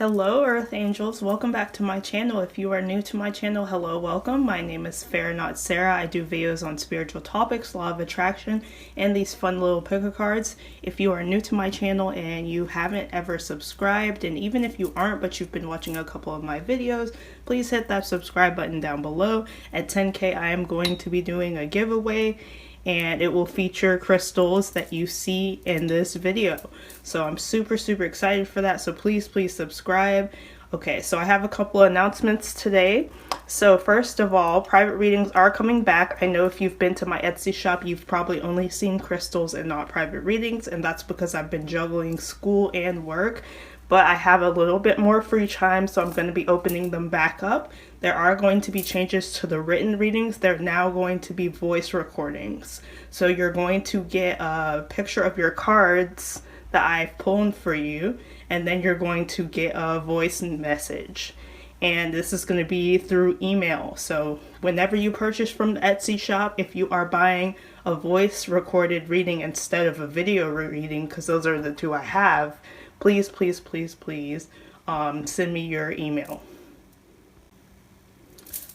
Hello Earth Angels, welcome back to my channel. If you are new to my channel, hello, welcome. My name is Farrah, not Sarah. I do videos on spiritual topics, law of attraction, and these fun little picker cards. If you are new to my channel and you haven't ever subscribed, and even if you aren't but you've been watching a couple of my videos, please hit that subscribe button down below. At 10K I am going to be doing a giveaway, and it will feature crystals that you see in this video. So I'm super excited for that, so please subscribe. Okay, so I have a couple of announcements today. So first of all, private readings are coming back. I know if you've been to my Etsy shop, you've probably only seen crystals and not private readings, and that's because I've been juggling school and work. But I have a little bit more free time, so I'm going to be opening them back up. There are going to be changes to the written readings. They're now going to be voice recordings. So you're going to get a picture of your cards that I've pulled for you, and then you're going to get a voice message. And this is going to be through email. So whenever you purchase from the Etsy shop, if you are buying a voice recorded reading instead of a video reading, because those are the two I have, please send me your email.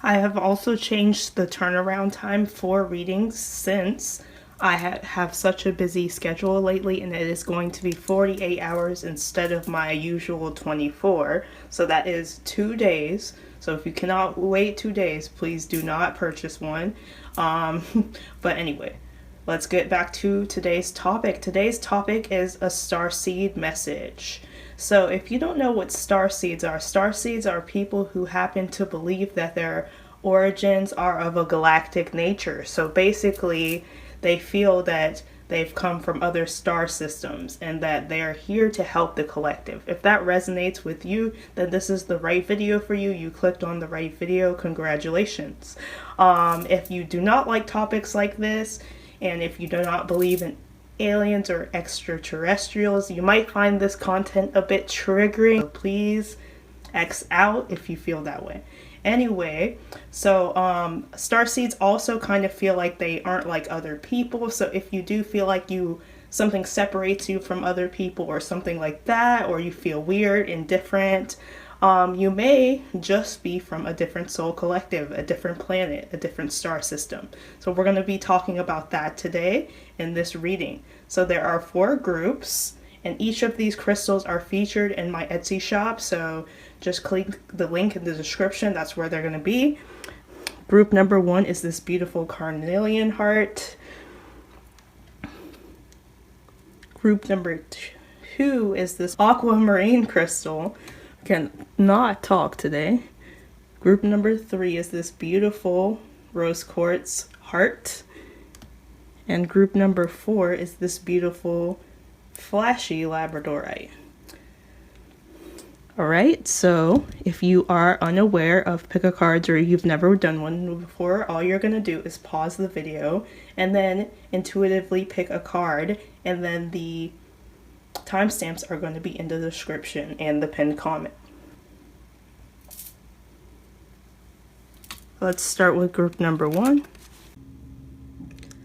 I have also changed the turnaround time for readings since I have such a busy schedule lately, and it is going to be 48 hours instead of my usual 24. So that is 2 days. So if you cannot wait 2 days, please do not purchase one. But anyway, let's get back to today's topic. Today's topic is a starseed message. So if you don't know what starseeds are people who happen to believe that their origins are of a galactic nature. So basically, they feel that they've come from other star systems and that they are here to help the collective. If that resonates with you, then this is the right video for you. You clicked on the right video. Congratulations. If you do not like topics like this, and if you do not believe in aliens or extraterrestrials, you might find this content a bit triggering. So please X out if you feel that way. Anyway, so starseeds also kind of feel like they aren't like other people. So if you do feel like something separates you from other people or something like that, or you feel weird and different, you may just be from a different soul collective, a different planet, a different star system. So we're going to be talking about that today in this reading. So there are 4 groups, and each of these crystals are featured in my Etsy shop. So just click the link in the description. That's where they're going to be. Group number 1 is this beautiful Carnelian heart. Group number 2 is this Aquamarine crystal. Cannot talk today. Group number 3 is this beautiful rose quartz heart. And group number 4 is this beautiful flashy Labradorite. Alright, so if you are unaware of pick a cards or you've never done one before, all you're going to do is pause the video and then intuitively pick a card, and then the timestamps are going to be in the description and the pinned comment. Let's start with group number 1.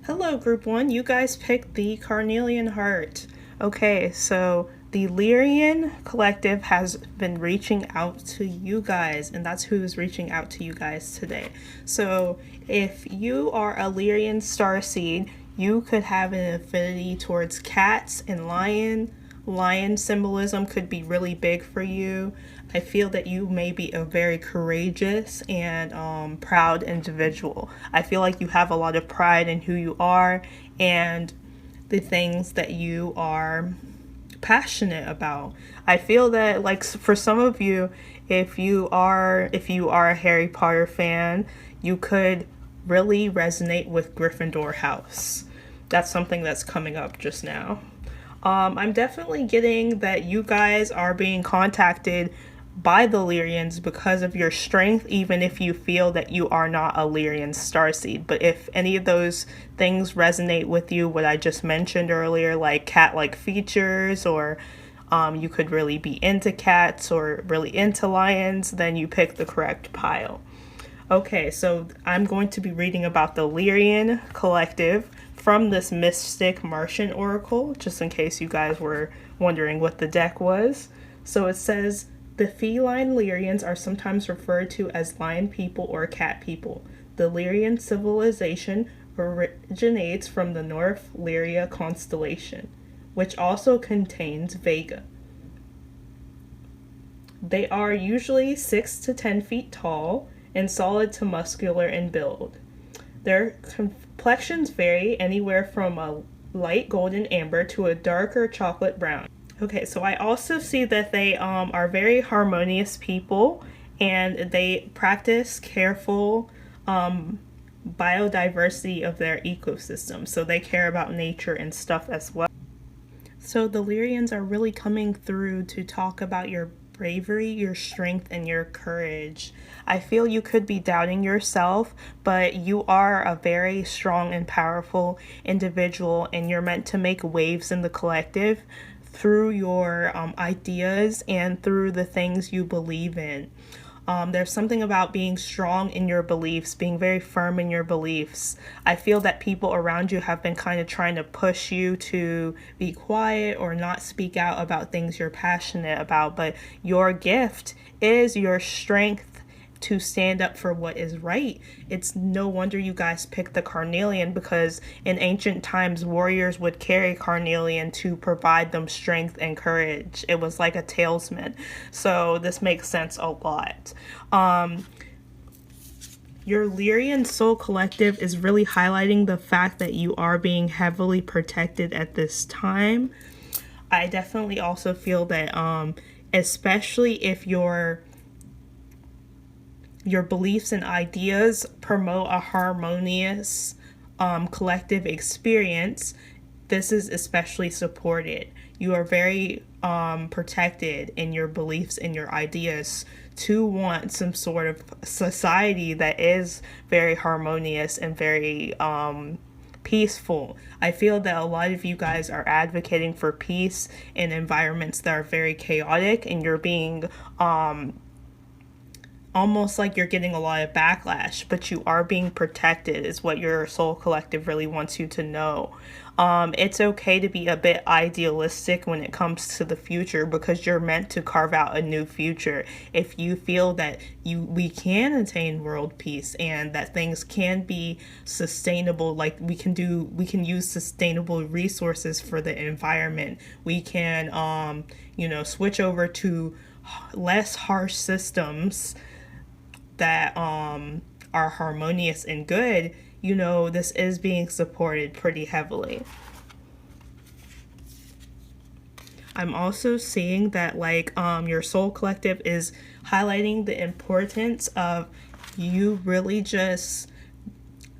Hello group 1, you guys picked the Carnelian heart. Okay, so the Lyran collective has been reaching out to you guys, and that's who's reaching out to you guys today. So if you are a Lyran starseed, you could have an affinity towards cats and lion. Lion symbolism could be really big for you. I feel that you may be a very courageous and proud individual. I feel like you have a lot of pride in who you are and the things that you are passionate about. I feel that, like, for some of you, if you are a Harry Potter fan, you could really resonate with Gryffindor house. That's something that's coming up just now. I'm definitely getting that you guys are being contacted by the Lyrians because of your strength, even if you feel that you are not a Lyrian starseed. But if any of those things resonate with you, what I just mentioned earlier, like cat-like features, or you could really be into cats or really into lions, then you pick the correct pile. Okay, so I'm going to be reading about the Lyrian collective from this Mystic Martian Oracle, just in case you guys were wondering what the deck was. So it says, The feline Lyrians are sometimes referred to as lion people or cat people. The Lyrian civilization originates from the North Lyria constellation, which also contains Vega. They are usually 6 to 10 feet tall and solid to muscular in build. Their complexions vary anywhere from a light golden amber to a darker chocolate brown. Okay, so I also see that they are very harmonious people, and they practice careful biodiversity of their ecosystem. So they care about nature and stuff as well. So the Lyrians are really coming through to talk about your bravery, your strength, and your courage. I feel you could be doubting yourself, but you are a very strong and powerful individual, and you're meant to make waves in the collective through your ideas and through the things you believe in. There's something about being strong in your beliefs, being very firm in your beliefs. I feel that people around you have been kind of trying to push you to be quiet or not speak out about things you're passionate about, but your gift is your strength to stand up for what is right. It's no wonder you guys picked the Carnelian, because in ancient times warriors would carry Carnelian to provide them strength and courage. It was like a talisman. So this makes sense a lot. Your Lyrian Soul Collective is really highlighting the fact that you are being heavily protected at this time. I definitely also feel that especially if your beliefs and ideas promote a harmonious collective experience, this is especially supported. You are very protected in your beliefs and your ideas to want some sort of society that is very harmonious and very peaceful. I feel that a lot of you guys are advocating for peace in environments that are very chaotic, and you're being almost like you're getting a lot of backlash, but you are being protected is what your soul collective really wants you to know. It's okay to be a bit idealistic when it comes to the future, because you're meant to carve out a new future. If you feel that we can attain world peace and that things can be sustainable, like we can use sustainable resources for the environment. We can switch over to less harsh systems that are harmonious and good. This is being supported pretty heavily. I'm also seeing that your soul collective is highlighting the importance of you really just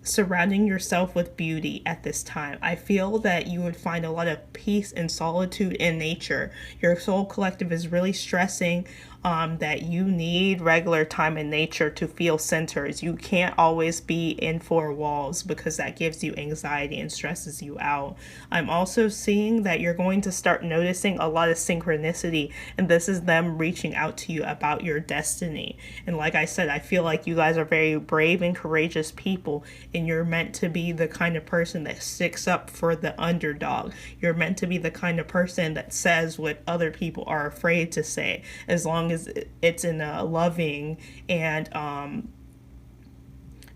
surrounding yourself with beauty at this time. I feel that you would find a lot of peace and solitude in nature. Your soul collective is really stressing that you need regular time in nature to feel centered. You can't always be in four walls, because that gives you anxiety and stresses you out. I'm also seeing that you're going to start noticing a lot of synchronicity, and this is them reaching out to you about your destiny. And like I said, I feel like you guys are very brave and courageous people, and you're meant to be the kind of person that sticks up for the underdog. You're meant to be the kind of person that says what other people are afraid to say, as long as it's in a loving and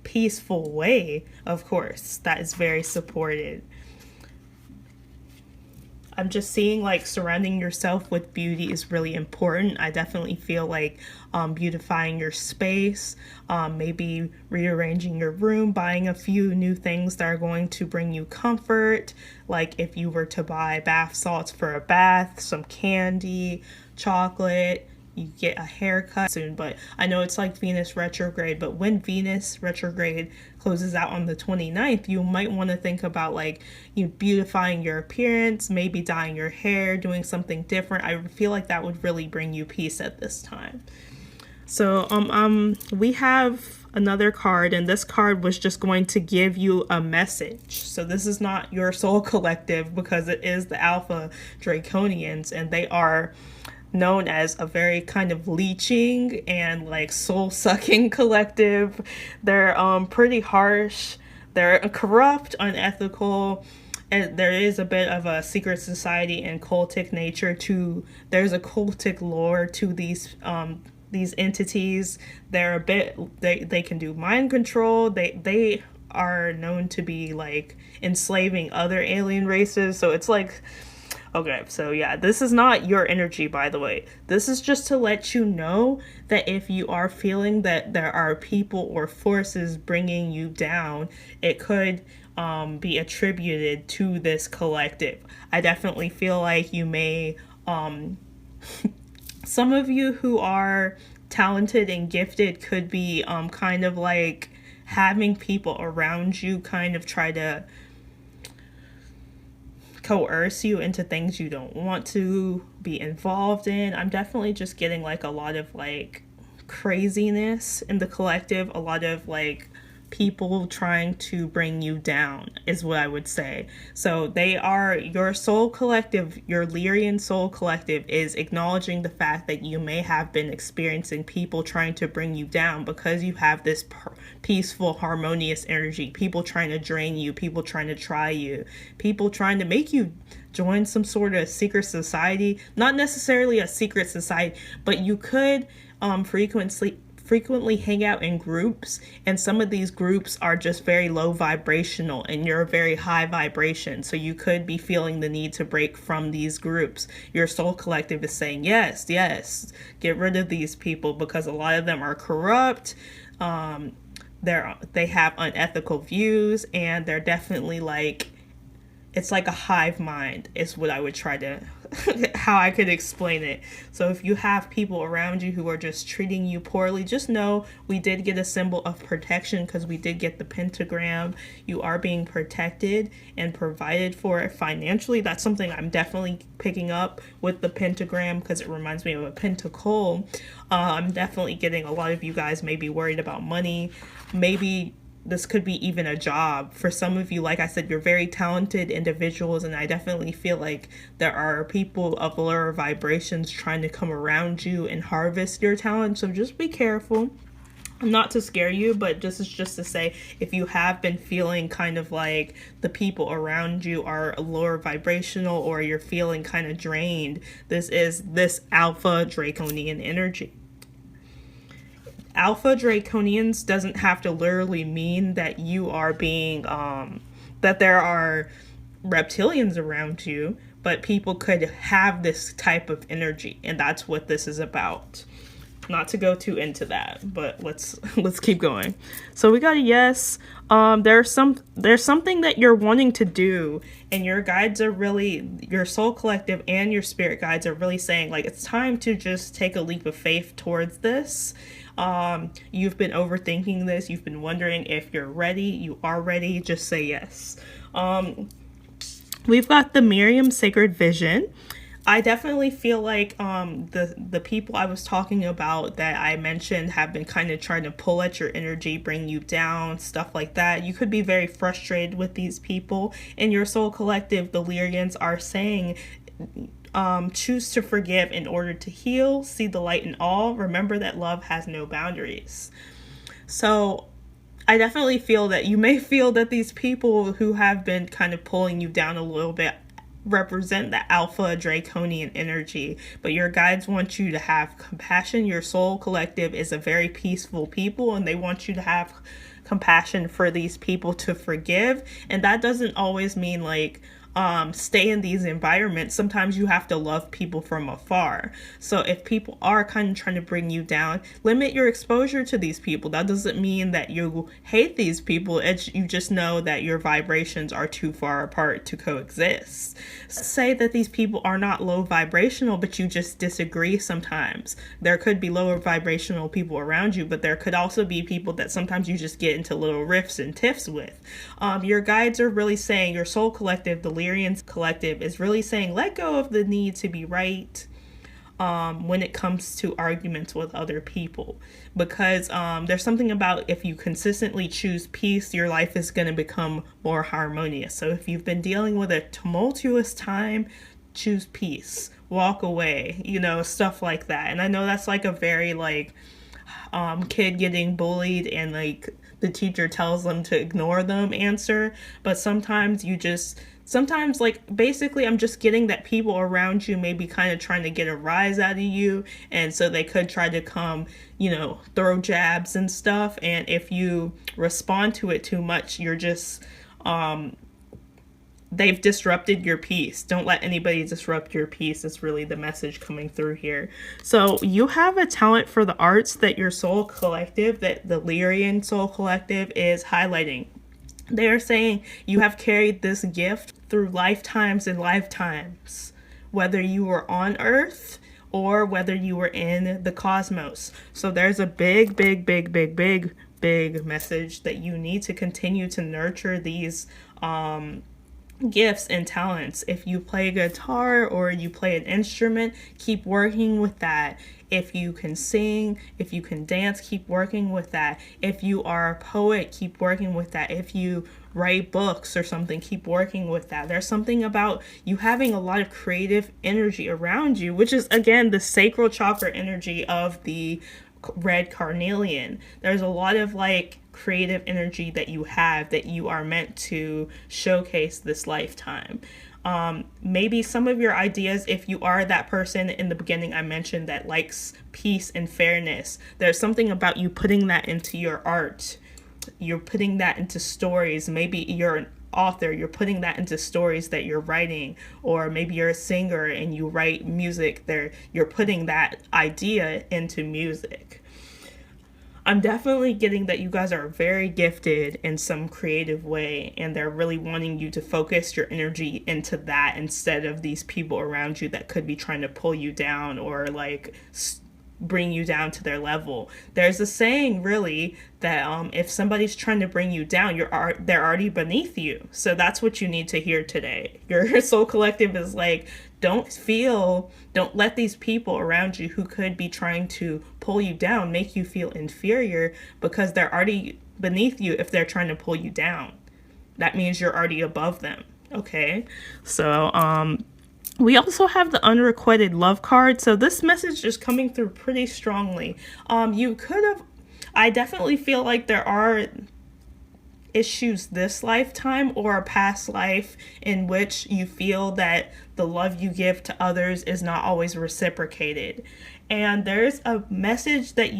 peaceful way. Of course, that is very supported. I'm just seeing surrounding yourself with beauty is really important. I definitely feel like beautifying your space, maybe rearranging your room, buying a few new things that are going to bring you comfort. Like if you were to buy bath salts for a bath, some candy, chocolate, you get a haircut soon. But I know it's like Venus retrograde, but when Venus retrograde closes out on the 29th, you might want to think about beautifying your appearance, maybe dyeing your hair, doing something different. I feel like that would really bring you peace at this time. So we have another card, and this card was just going to give you a message. So this is not your soul collective, because it is the Alpha Draconians, and they are known as a very kind of leeching and soul-sucking collective. They're pretty harsh, they're corrupt, unethical, there is a bit of a secret society and cultic nature to, there's a cultic lore to these entities. They're a bit, they can do mind control. They are known to be like enslaving other alien races. So it's like, okay, so yeah, this is not your energy, by the way. This is just to let you know that if you are feeling that there are people or forces bringing you down, it could be attributed to this collective. I definitely feel like you may, some of you who are talented and gifted could be kind of like having people around you kind of try to coerce you into things you don't want to be involved in. I'm definitely just getting like a lot of like craziness in the collective, a lot of like people trying to bring you down is what I would say. So they are, your soul collective, your Lyrian soul collective is acknowledging the fact that you may have been experiencing people trying to bring you down because you have this peaceful, harmonious energy, people trying to drain you, people trying to try you, people trying to make you join some sort of secret society. Not necessarily a secret society, but you could frequently hang out in groups, and some of these groups are just very low vibrational and you're very high vibration, so you could be feeling the need to break from these groups. Your soul collective is saying yes, get rid of these people because a lot of them are corrupt, they have unethical views, and they're definitely like, it's like a hive mind is what I would try to how I could explain it. So if you have people around you who are just treating you poorly, just know we did get a symbol of protection because we did get the pentagram. You are being protected and provided for financially. That's something I'm definitely picking up with the pentagram because it reminds me of a pentacle. I'm definitely getting a lot of you guys may be worried about money. Maybe this could be even a job. For some of you, like I said, you're very talented individuals, and I definitely feel like there are people of lower vibrations trying to come around you and harvest your talent, so just be careful. Not to scare you, but this is just to say, if you have been feeling kind of like the people around you are lower vibrational or you're feeling kind of drained, this is this alpha draconian energy. Alpha draconians doesn't have to literally mean that you are being, that there are reptilians around you, but people could have this type of energy, and that's what this is about. Not to go too into that, but let's keep going. So we got a yes. There's something that you're wanting to do, and your guides are really, your soul collective and your spirit guides are really saying like it's time to just take a leap of faith towards this. You've been overthinking this. You've been wondering if you're ready. You are ready. Just say yes. We've got the Miriam Sacred Vision. I definitely feel like the people I was talking about that I mentioned have been kind of trying to pull at your energy, bring you down, stuff like that. You could be very frustrated with these people. In your soul collective, the Lyrians are saying, choose to forgive in order to heal, see the light in all, remember that love has no boundaries. So I definitely feel that you may feel that these people who have been kind of pulling you down a little bit represent the alpha draconian energy, but your guides want you to have compassion. Your soul collective is a very peaceful people, and they want you to have compassion for these people, to forgive. And that doesn't always mean like stay in these environments. Sometimes you have to love people from afar. So if people are kind of trying to bring you down, limit your exposure to these people. That doesn't mean that you hate these people. You just know that your vibrations are too far apart to coexist. Say that these people are not low vibrational, but you just disagree sometimes. There could be lower vibrational people around you, but there could also be people that sometimes you just get into little rifts and tiffs with. Your guides are really saying, your soul collective, the Lyrian collective, is really saying let go of the need to be right when it comes to arguments with other people, because there's something about if you consistently choose peace, your life is going to become more harmonious. So if you've been dealing with a tumultuous time, choose peace, walk away, stuff like that. And I know that's like a very like kid getting bullied and like the teacher tells them to ignore them answer, but sometimes you just sometimes, like, basically I'm just getting that people around you may be kind of trying to get a rise out of you, and so they could try to come, throw jabs and stuff, and if you respond to it too much, you're just they've disrupted your peace. Don't let anybody disrupt your peace is really the message coming through here. So you have a talent for the arts that your soul collective, that the Lyran soul collective is highlighting. They are saying you have carried this gift through lifetimes and lifetimes, whether you were on Earth or whether you were in the cosmos. So there's a big message that you need to continue to nurture these gifts and talents. If you play guitar or you play an instrument, keep working with that. If you can sing, if you can dance, keep working with that. If you are a poet, keep working with that. If you write books or something, keep working with that. There's something about you having a lot of creative energy around you, which is, again, the sacral chakra energy of the red carnelian. There's a lot of like creative energy that you have that you are meant to showcase this lifetime. Maybe some of your ideas, if you are that person in the beginning I mentioned that likes peace and fairness, there's something about you putting that into your art. You're putting that into stories. Maybe you're an author, you're putting that into stories that you're writing, or maybe you're a singer and you write music there, you're putting that idea into music. I'm definitely getting that you guys are very gifted in some creative way, and they're really wanting you to focus your energy into that instead of these people around you that could be trying to pull you down or like bring you down to their level. There's a saying really that if somebody's trying to bring you down, they're already beneath you. So that's what you need to hear today. Your soul collective is like, don't let these people around you who could be trying to pull you down make you feel inferior, because they're already beneath you. If they're trying to pull you down, that means you're already above them. Okay, so we also have the unrequited love card. So this message is coming through pretty strongly. I definitely feel like there are issues this lifetime or a past life in which you feel that the love you give to others is not always reciprocated. And there's a message that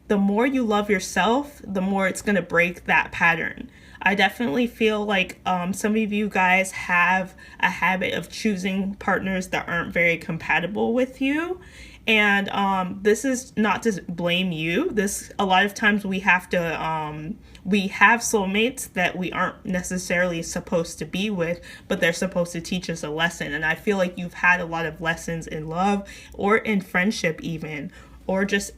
the more you love yourself, the more it's going to break that pattern. I definitely feel like some of you guys have a habit of choosing partners that aren't very compatible with you. And this is not to blame you. A lot of times we have soulmates that we aren't necessarily supposed to be with, but they're supposed to teach us a lesson. And I feel like you've had a lot of lessons in love or in friendship even, or just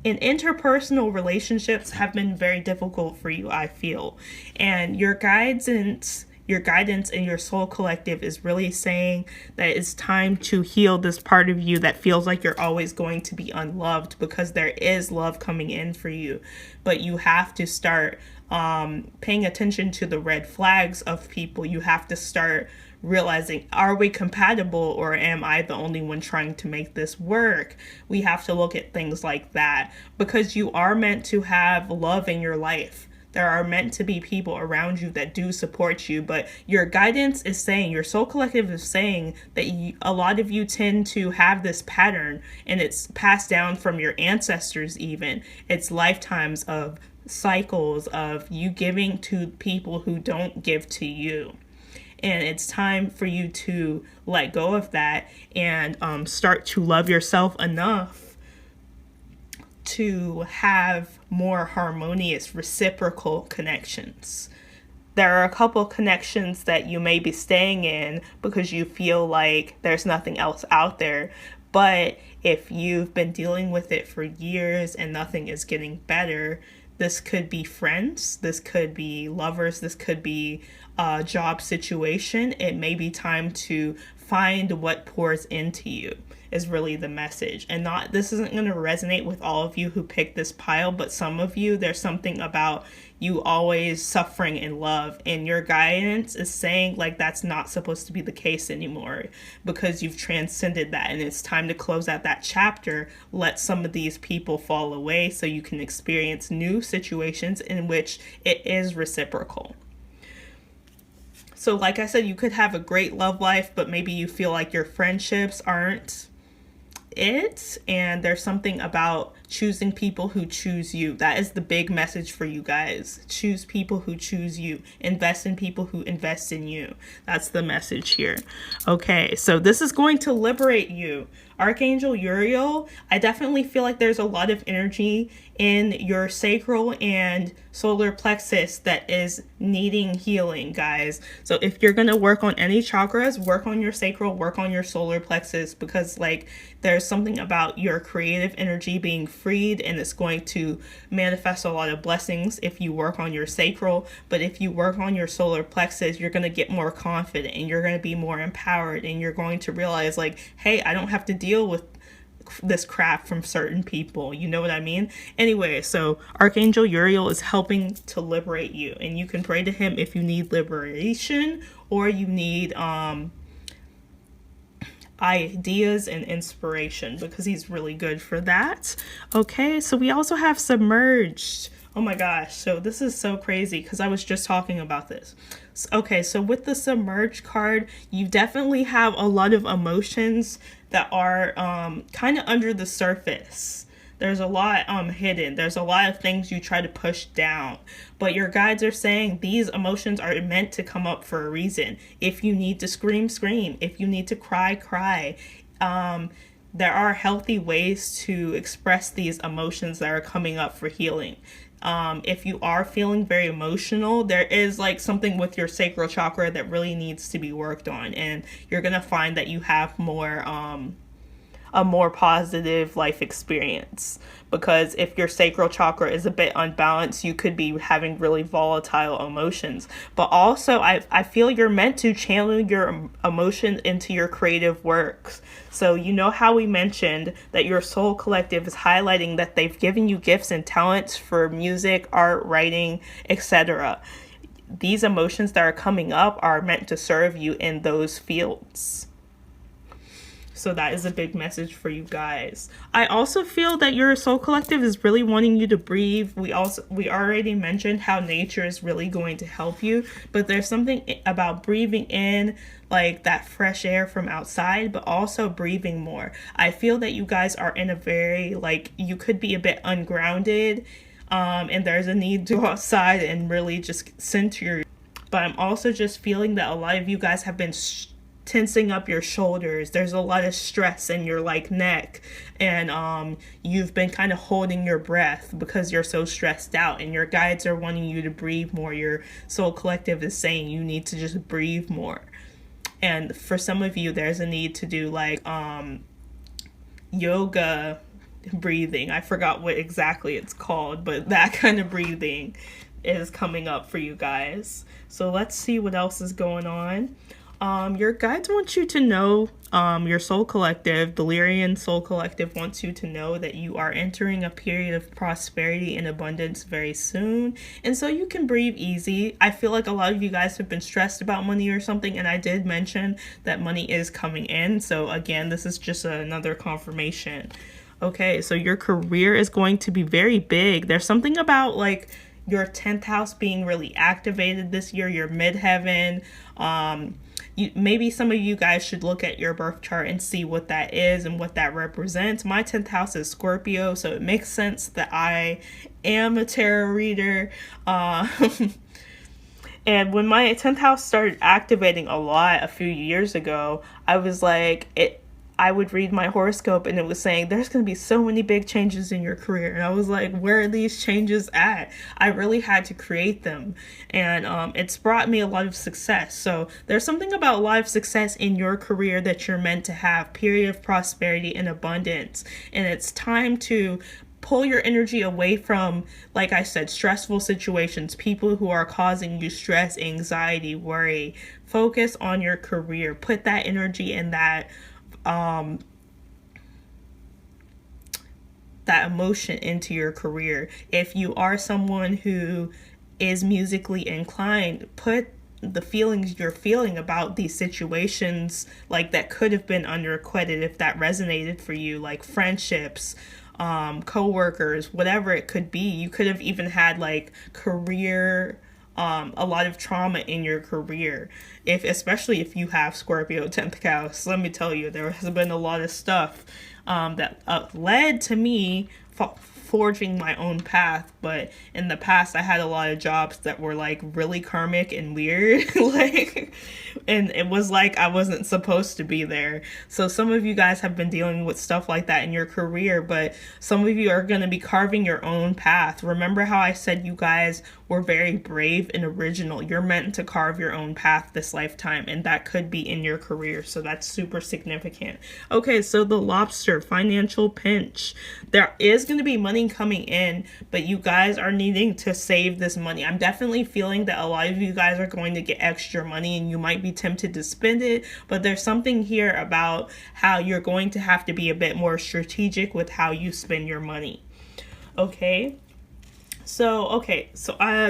in interpersonal relationships have been very difficult for you, I feel. And your guidance and your soul collective is really saying that it's time to heal this part of you that feels like you're always going to be unloved, because there is love coming in for you. But you have to start paying attention to the red flags of people. You have to start realizing, are we compatible, or am I the only one trying to make this work? We have to look at things like that, because you are meant to have love in your life. There are meant to be people around you that do support you, but your guidance is saying, your soul collective is saying that a lot of you tend to have this pattern, and it's passed down from your ancestors even. It's lifetimes of cycles of you giving to people who don't give to you. And it's time for you to let go of that and start to love yourself enough to have more harmonious reciprocal connections. There are a couple connections that you may be staying in because you feel like there's nothing else out there. But if you've been dealing with it for years and nothing is getting better, this could be friends, this could be lovers, this could be a job situation. It may be time to find what pours into you, is really the message. And this isn't going to resonate with all of you who picked this pile, but some of you, there's something about you always suffering in love, and your guidance is saying like that's not supposed to be the case anymore, because you've transcended that and it's time to close out that chapter. Let some of these people fall away so you can experience new situations in which it is reciprocal. So like I said, you could have a great love life, but maybe you feel like your friendships aren't it, and there's something about choosing people who choose you. That is the big message for you guys. Choose people who choose you. Invest in people who invest in you. That's the message here. Okay, so this is going to liberate you. Archangel Uriel, I definitely feel like there's a lot of energy in your sacral and solar plexus that is needing healing, guys. So if you're going to work on any chakras, work on your sacral, work on your solar plexus, because like there's something about your creative energy being freed, and it's going to manifest a lot of blessings if you work on your sacral. But if you work on your solar plexus, you're going to get more confident, and you're going to be more empowered, and you're going to realize like, hey, I don't have to deal with this crap from certain people. You know what I mean? Anyway, so Archangel Uriel is helping to liberate you, and you can pray to him if you need liberation or you need ideas and inspiration, because he's really good for that. Okay, so we also have Submerged. Oh my gosh, so this is so crazy because I was just talking about this. Okay, so with the Submerged card, you definitely have a lot of emotions that are kind of under the surface. There's a lot hidden. There's a lot of things you try to push down. But your guides are saying these emotions are meant to come up for a reason. If you need to scream, scream. If you need to cry, cry. There are healthy ways to express these emotions that are coming up for healing. If you are feeling very emotional, there is like something with your sacral chakra that really needs to be worked on, and you're gonna find that you have more a more positive life experience. Because if your sacral chakra is a bit unbalanced, you could be having really volatile emotions. But also, I feel you're meant to channel your emotions into your creative works. So you know how we mentioned that your soul collective is highlighting that they've given you gifts and talents for music, art, writing, etc. These emotions that are coming up are meant to serve you in those fields. So that is a big message for you guys. I also feel that your soul collective is really wanting you to breathe. We already mentioned how nature is really going to help you, but there's something about breathing in like that fresh air from outside, but also breathing more. I feel that you guys are in a very, like, you could be a bit ungrounded, and there's a need to go outside and really just center. But I'm also just feeling that a lot of you guys have been tensing up your shoulders. There's a lot of stress in your like neck, and you've been kind of holding your breath because you're so stressed out, and your guides are wanting you to breathe more. Your soul collective is saying you need to just breathe more. And for some of you, there's a need to do like yoga breathing. I forgot what exactly it's called, but that kind of breathing is coming up for you guys. So let's see what else is going on. Your guides want you to know, your soul collective, the Lyran soul collective wants you to know that you are entering a period of prosperity and abundance very soon. And so you can breathe easy. I feel like a lot of you guys have been stressed about money or something, and I did mention that money is coming in. So again, this is just another confirmation. Okay, so your career is going to be very big. There's something about like your 10th house being really activated this year, your midheaven. Maybe some of you guys should look at your birth chart and see what that is and what that represents. My 10th house is Scorpio, so it makes sense that I am a tarot reader. And when my 10th house started activating a lot a few years ago, I was like, I would read my horoscope and it was saying there's going to be so many big changes in your career. And I was like, where are these changes at? I really had to create them. And it's brought me a lot of success. So there's something about a lot of success in your career that you're meant to have. Period of prosperity and abundance. And it's time to pull your energy away from, like I said, stressful situations, people who are causing you stress, anxiety, worry. Focus on your career. Put that energy in that emotion into your career. If you are someone who is musically inclined, put the feelings you're feeling about these situations like that could have been unrequited, if that resonated for you, like friendships, co-workers, whatever it could be. You could have even had like career a lot of trauma in your career. Especially if you have Scorpio 10th house, let me tell you, there has been a lot of stuff that led to me forging my own path. But in the past, I had a lot of jobs that were like really karmic and weird, like, and it was like I wasn't supposed to be there. So some of you guys have been dealing with stuff like that in your career, but some of you are going to be carving your own path. Remember how I said you guys were very brave and original? You're meant to carve your own path this lifetime, and that could be in your career, so that's super significant. Okay, so the lobster, financial pinch. There is going to be money coming in, but you guys are needing to save this money. I'm definitely feeling that a lot of you guys are going to get extra money and you might be tempted to spend it, but there's something here about how you're going to have to be a bit more strategic with how you spend your money. Okay, so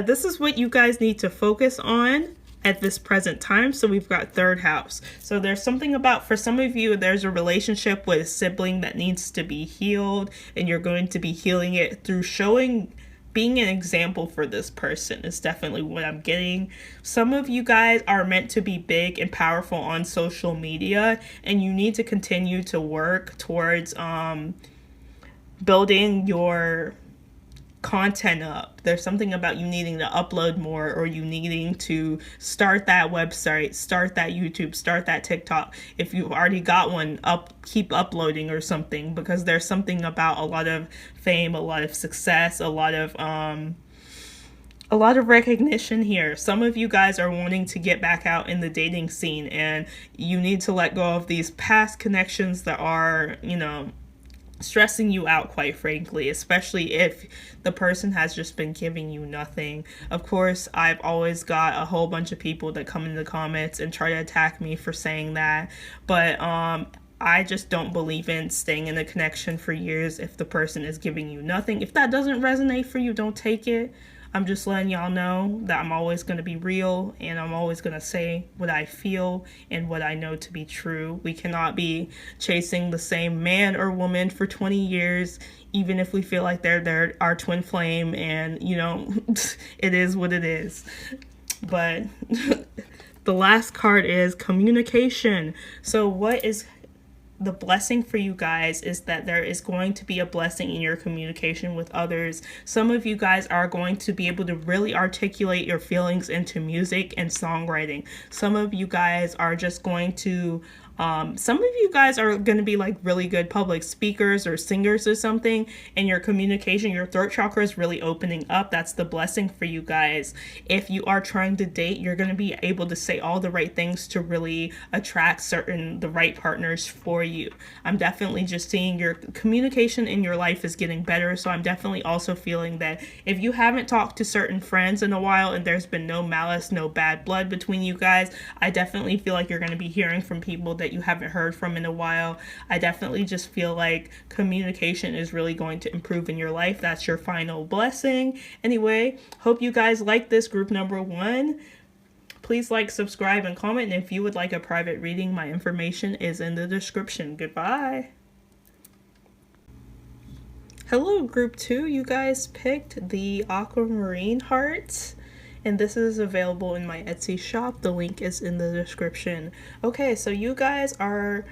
this is what you guys need to focus on at this present time. So we've got third house. So there's something about, for some of you, there's a relationship with a sibling that needs to be healed, and you're going to be healing it through being an example for this person is definitely what I'm getting. Some of you guys are meant to be big and powerful on social media, and you need to continue to work towards building your content up. There's something about you needing to upload more, or you needing to start that website, start that YouTube, start that TikTok. If you've already got one, keep uploading or something, because there's something about a lot of fame, a lot of success, a lot of recognition here. Some of you guys are wanting to get back out in the dating scene, and you need to let go of these past connections that are, stressing you out, quite frankly, especially if the person has just been giving you nothing. Of course, I've always got a whole bunch of people that come in the comments and try to attack me for saying that, but I just don't believe in staying in a connection for years if the person is giving you nothing. If that doesn't resonate for you, don't take it. I'm just letting y'all know that I'm always going to be real, and I'm always going to say what I feel and what I know to be true. We cannot be chasing the same man or woman for 20 years, even if we feel like they're our twin flame, and, it is what it is. But the last card is communication. So what is the blessing for you guys is that there is going to be a blessing in your communication with others. Some of you guys are going to be able to really articulate your feelings into music and songwriting. Some of you guys are just going to some of you guys are going to be like really good public speakers or singers or something, and your communication, your throat chakra is really opening up. That's the blessing for you guys. If you are trying to date, you're going to be able to say all the right things to really attract the right partners for you. I'm definitely just seeing your communication in your life is getting better. So I'm definitely also feeling that if you haven't talked to certain friends in a while and there's been no malice, no bad blood between you guys, I definitely feel like you're going to be hearing from people that you haven't heard from in a while. I definitely just feel like communication is really going to improve in your life. That's your final blessing. Anyway, hope you guys like this group number 1. Please like, subscribe, and comment. And if you would like a private reading, my information is in the description. Goodbye. Hello, group 2. You guys picked the Aquamarine heart, and this is available in my Etsy shop. The link is in the description. Okay, so you guys are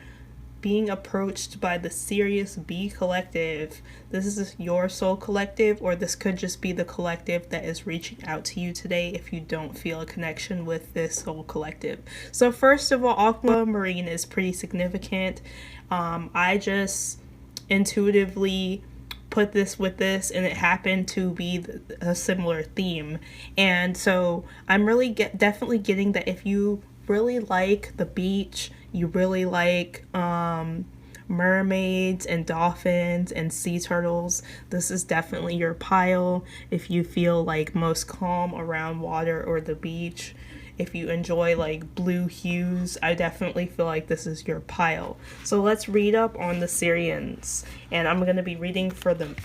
being approached by the Sirius B collective. This is your soul collective, or this could just be the collective that is reaching out to you today if you don't feel a connection with this soul collective. So first of all, Aquamarine is pretty significant. I just intuitively put this with this, and it happened to be a similar theme. And so I'm really definitely getting that if you really like the beach, you really like mermaids and dolphins and sea turtles, this is definitely your pile. If you feel like most calm around water or the beach, if you enjoy like blue hues, I definitely feel like this is your pile. So let's read up on the Sirians, and I'm going to be reading from the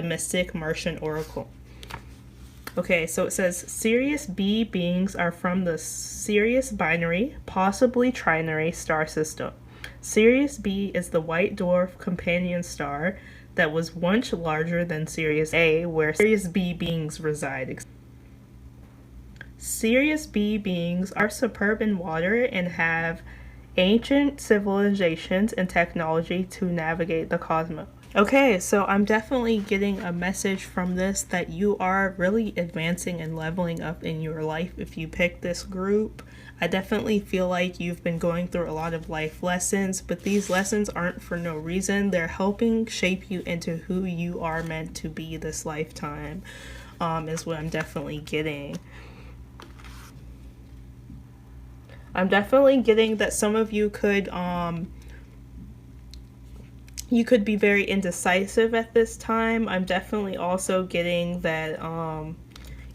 Mystic Martian Oracle. Okay, so it says Sirius B beings are from the Sirius binary, possibly trinary star system. Sirius B is the white dwarf companion star. that was once larger than Sirius A, where Sirius B beings reside. Sirius B beings are superb in water and have ancient civilizations and technology to navigate the cosmos. Okay, so I'm definitely getting a message from this that you are really advancing and leveling up in your life if you pick this group. I definitely feel like you've been going through a lot of life lessons, but these lessons aren't for no reason. They're helping shape you into who you are meant to be this lifetime, is what I'm definitely getting. I'm definitely getting that some of you could be very indecisive at this time. I'm definitely also getting that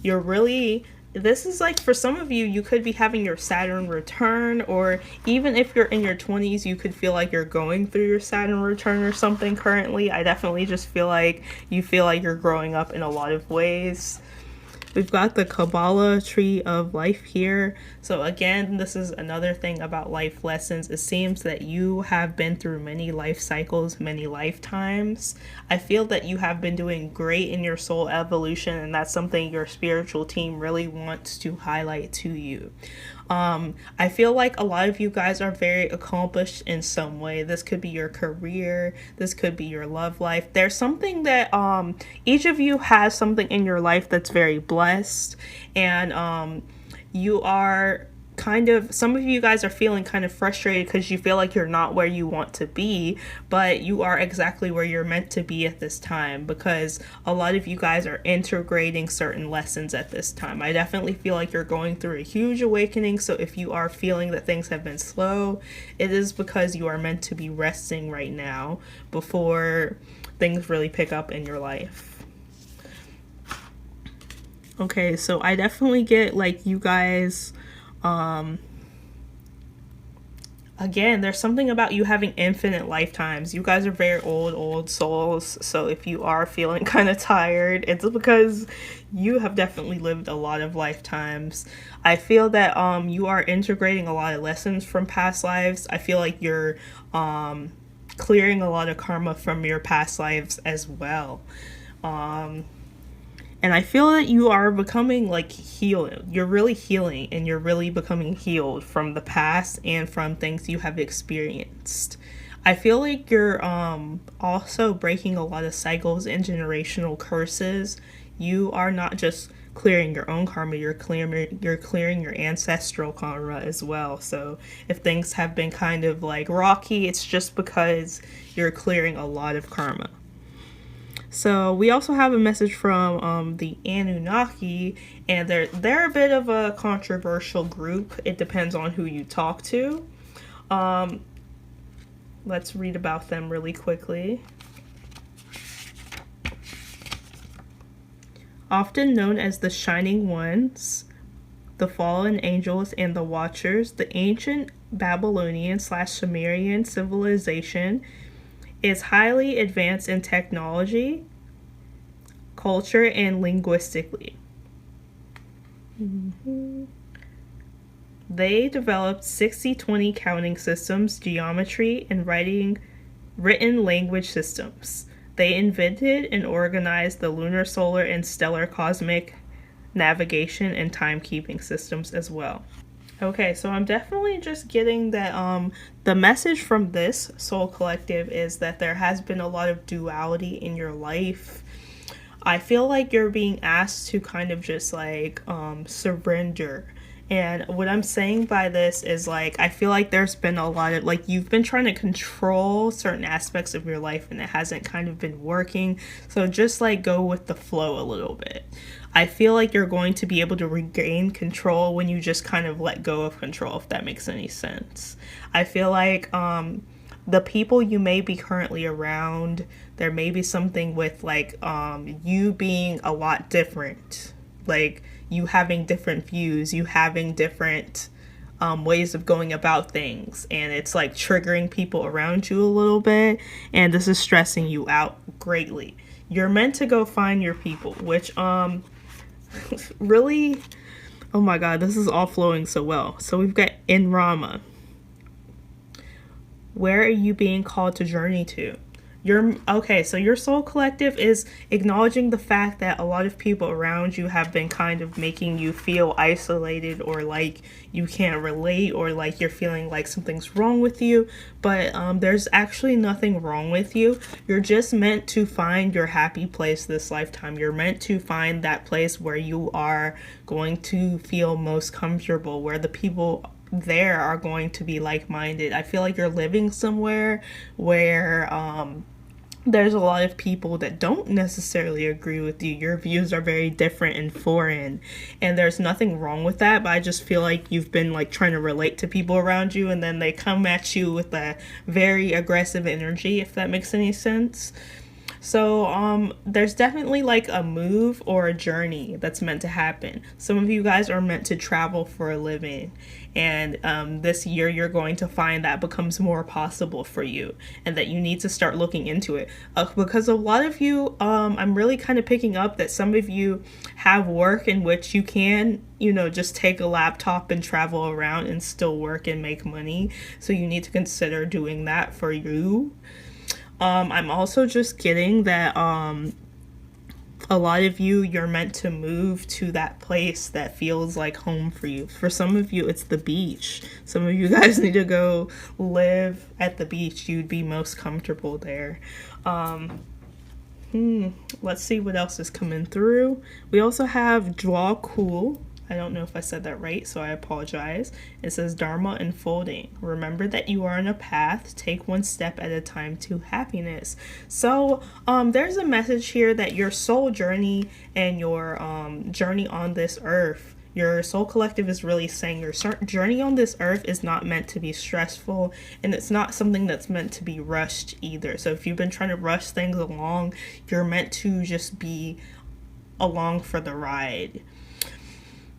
you're really, this is like, for some of you, you could be having your Saturn return, or even if you're in your 20s, you could feel like you're going through your Saturn return or something currently. I definitely just feel like you feel like you're growing up in a lot of ways. We've got the Kabbalah tree of life here. So again, this is another thing about life lessons. It seems that you have been through many life cycles, many lifetimes. I feel that you have been doing great in your soul evolution, and that's something your spiritual team really wants to highlight to you. I feel like a lot of you guys are very accomplished in some way. This could be your career. This could be your love life. There's something that each of you has something in your life that's very blessed, and you are kind of, some of you guys are feeling kind of frustrated because you feel like you're not where you want to be, but you are exactly where you're meant to be at this time, because a lot of you guys are integrating certain lessons at this time. I definitely feel like you're going through a huge awakening, so if you are feeling that things have been slow, it is because you are meant to be resting right now before things really pick up in your life. Okay, so I definitely get like you guys, again, there's something about you having infinite lifetimes. You guys are very old souls, so if you are feeling kind of tired, it's because you have definitely lived a lot of lifetimes. I feel that you are integrating a lot of lessons from past lives. I feel like you're clearing a lot of karma from your past lives as well. And I feel that you are becoming like healed. You're really healing, and you're really becoming healed from the past and from things you have experienced. I feel like you're also breaking a lot of cycles and generational curses. You are not just clearing your own karma, you're clearing your ancestral karma as well. So if things have been kind of like rocky, it's just because you're clearing a lot of karma. So we also have a message from the Anunnaki, and they're a bit of a controversial group. It depends on who you talk to. Let's read about them really quickly. Often known as the Shining Ones, the Fallen Angels, and the Watchers, the ancient Babylonian/Sumerian civilization is highly advanced in technology, culture, and linguistically. They developed 60-20 counting systems, geometry, and written language systems. They invented and organized the lunar, solar, and stellar cosmic navigation and timekeeping systems as well. Okay, so I'm definitely just getting that the message from this soul collective is that there has been a lot of duality in your life. I feel like you're being asked to kind of just like surrender. And what I'm saying by this is like, I feel like there's been a lot of like, you've been trying to control certain aspects of your life and it hasn't kind of been working. So just like go with the flow a little bit. I feel like you're going to be able to regain control when you just kind of let go of control, if that makes any sense. I feel like the people you may be currently around, there may be something with like you being a lot different, like you having different views, you having different ways of going about things, and it's like triggering people around you a little bit, and this is stressing you out greatly. You're meant to go find your people, which really, oh my god, this is all flowing so well. So we've got in Rama. Where are you being called to journey to? So your soul collective is acknowledging the fact that a lot of people around you have been kind of making you feel isolated, or like you can't relate, or like you're feeling like something's wrong with you. But there's actually nothing wrong with you. You're just meant to find your happy place this lifetime. You're meant to find that place where you are going to feel most comfortable, where the people there are going to be like-minded. I feel like you're living somewhere where there's a lot of people that don't necessarily agree with you. Your views are very different and foreign, and there's nothing wrong with that, but I just feel like you've been like trying to relate to people around you, and then they come at you with a very aggressive energy, if that makes any sense. So there's definitely like a move or a journey that's meant to happen. Some of you guys are meant to travel for a living, and this year you're going to find that becomes more possible for you, and that you need to start looking into it. Because a lot of you, I'm really kind of picking up that some of you have work in which you can, just take a laptop and travel around and still work and make money. So you need to consider doing that for you. I'm also just getting that a lot of you're meant to move to that place that feels like home for you. For some of you, it's the beach. Some of you guys need to go live at the beach. You'd be most comfortable there. Let's see what else is coming through. We also have draw cool. I don't know if I said that right, so I apologize. It says Dharma unfolding. Remember that you are on a path. Take one step at a time to happiness. So there's a message here that your soul journey and your journey on this earth, your soul collective is really saying your journey on this earth is not meant to be stressful, and it's not something that's meant to be rushed either. So if you've been trying to rush things along, you're meant to just be along for the ride.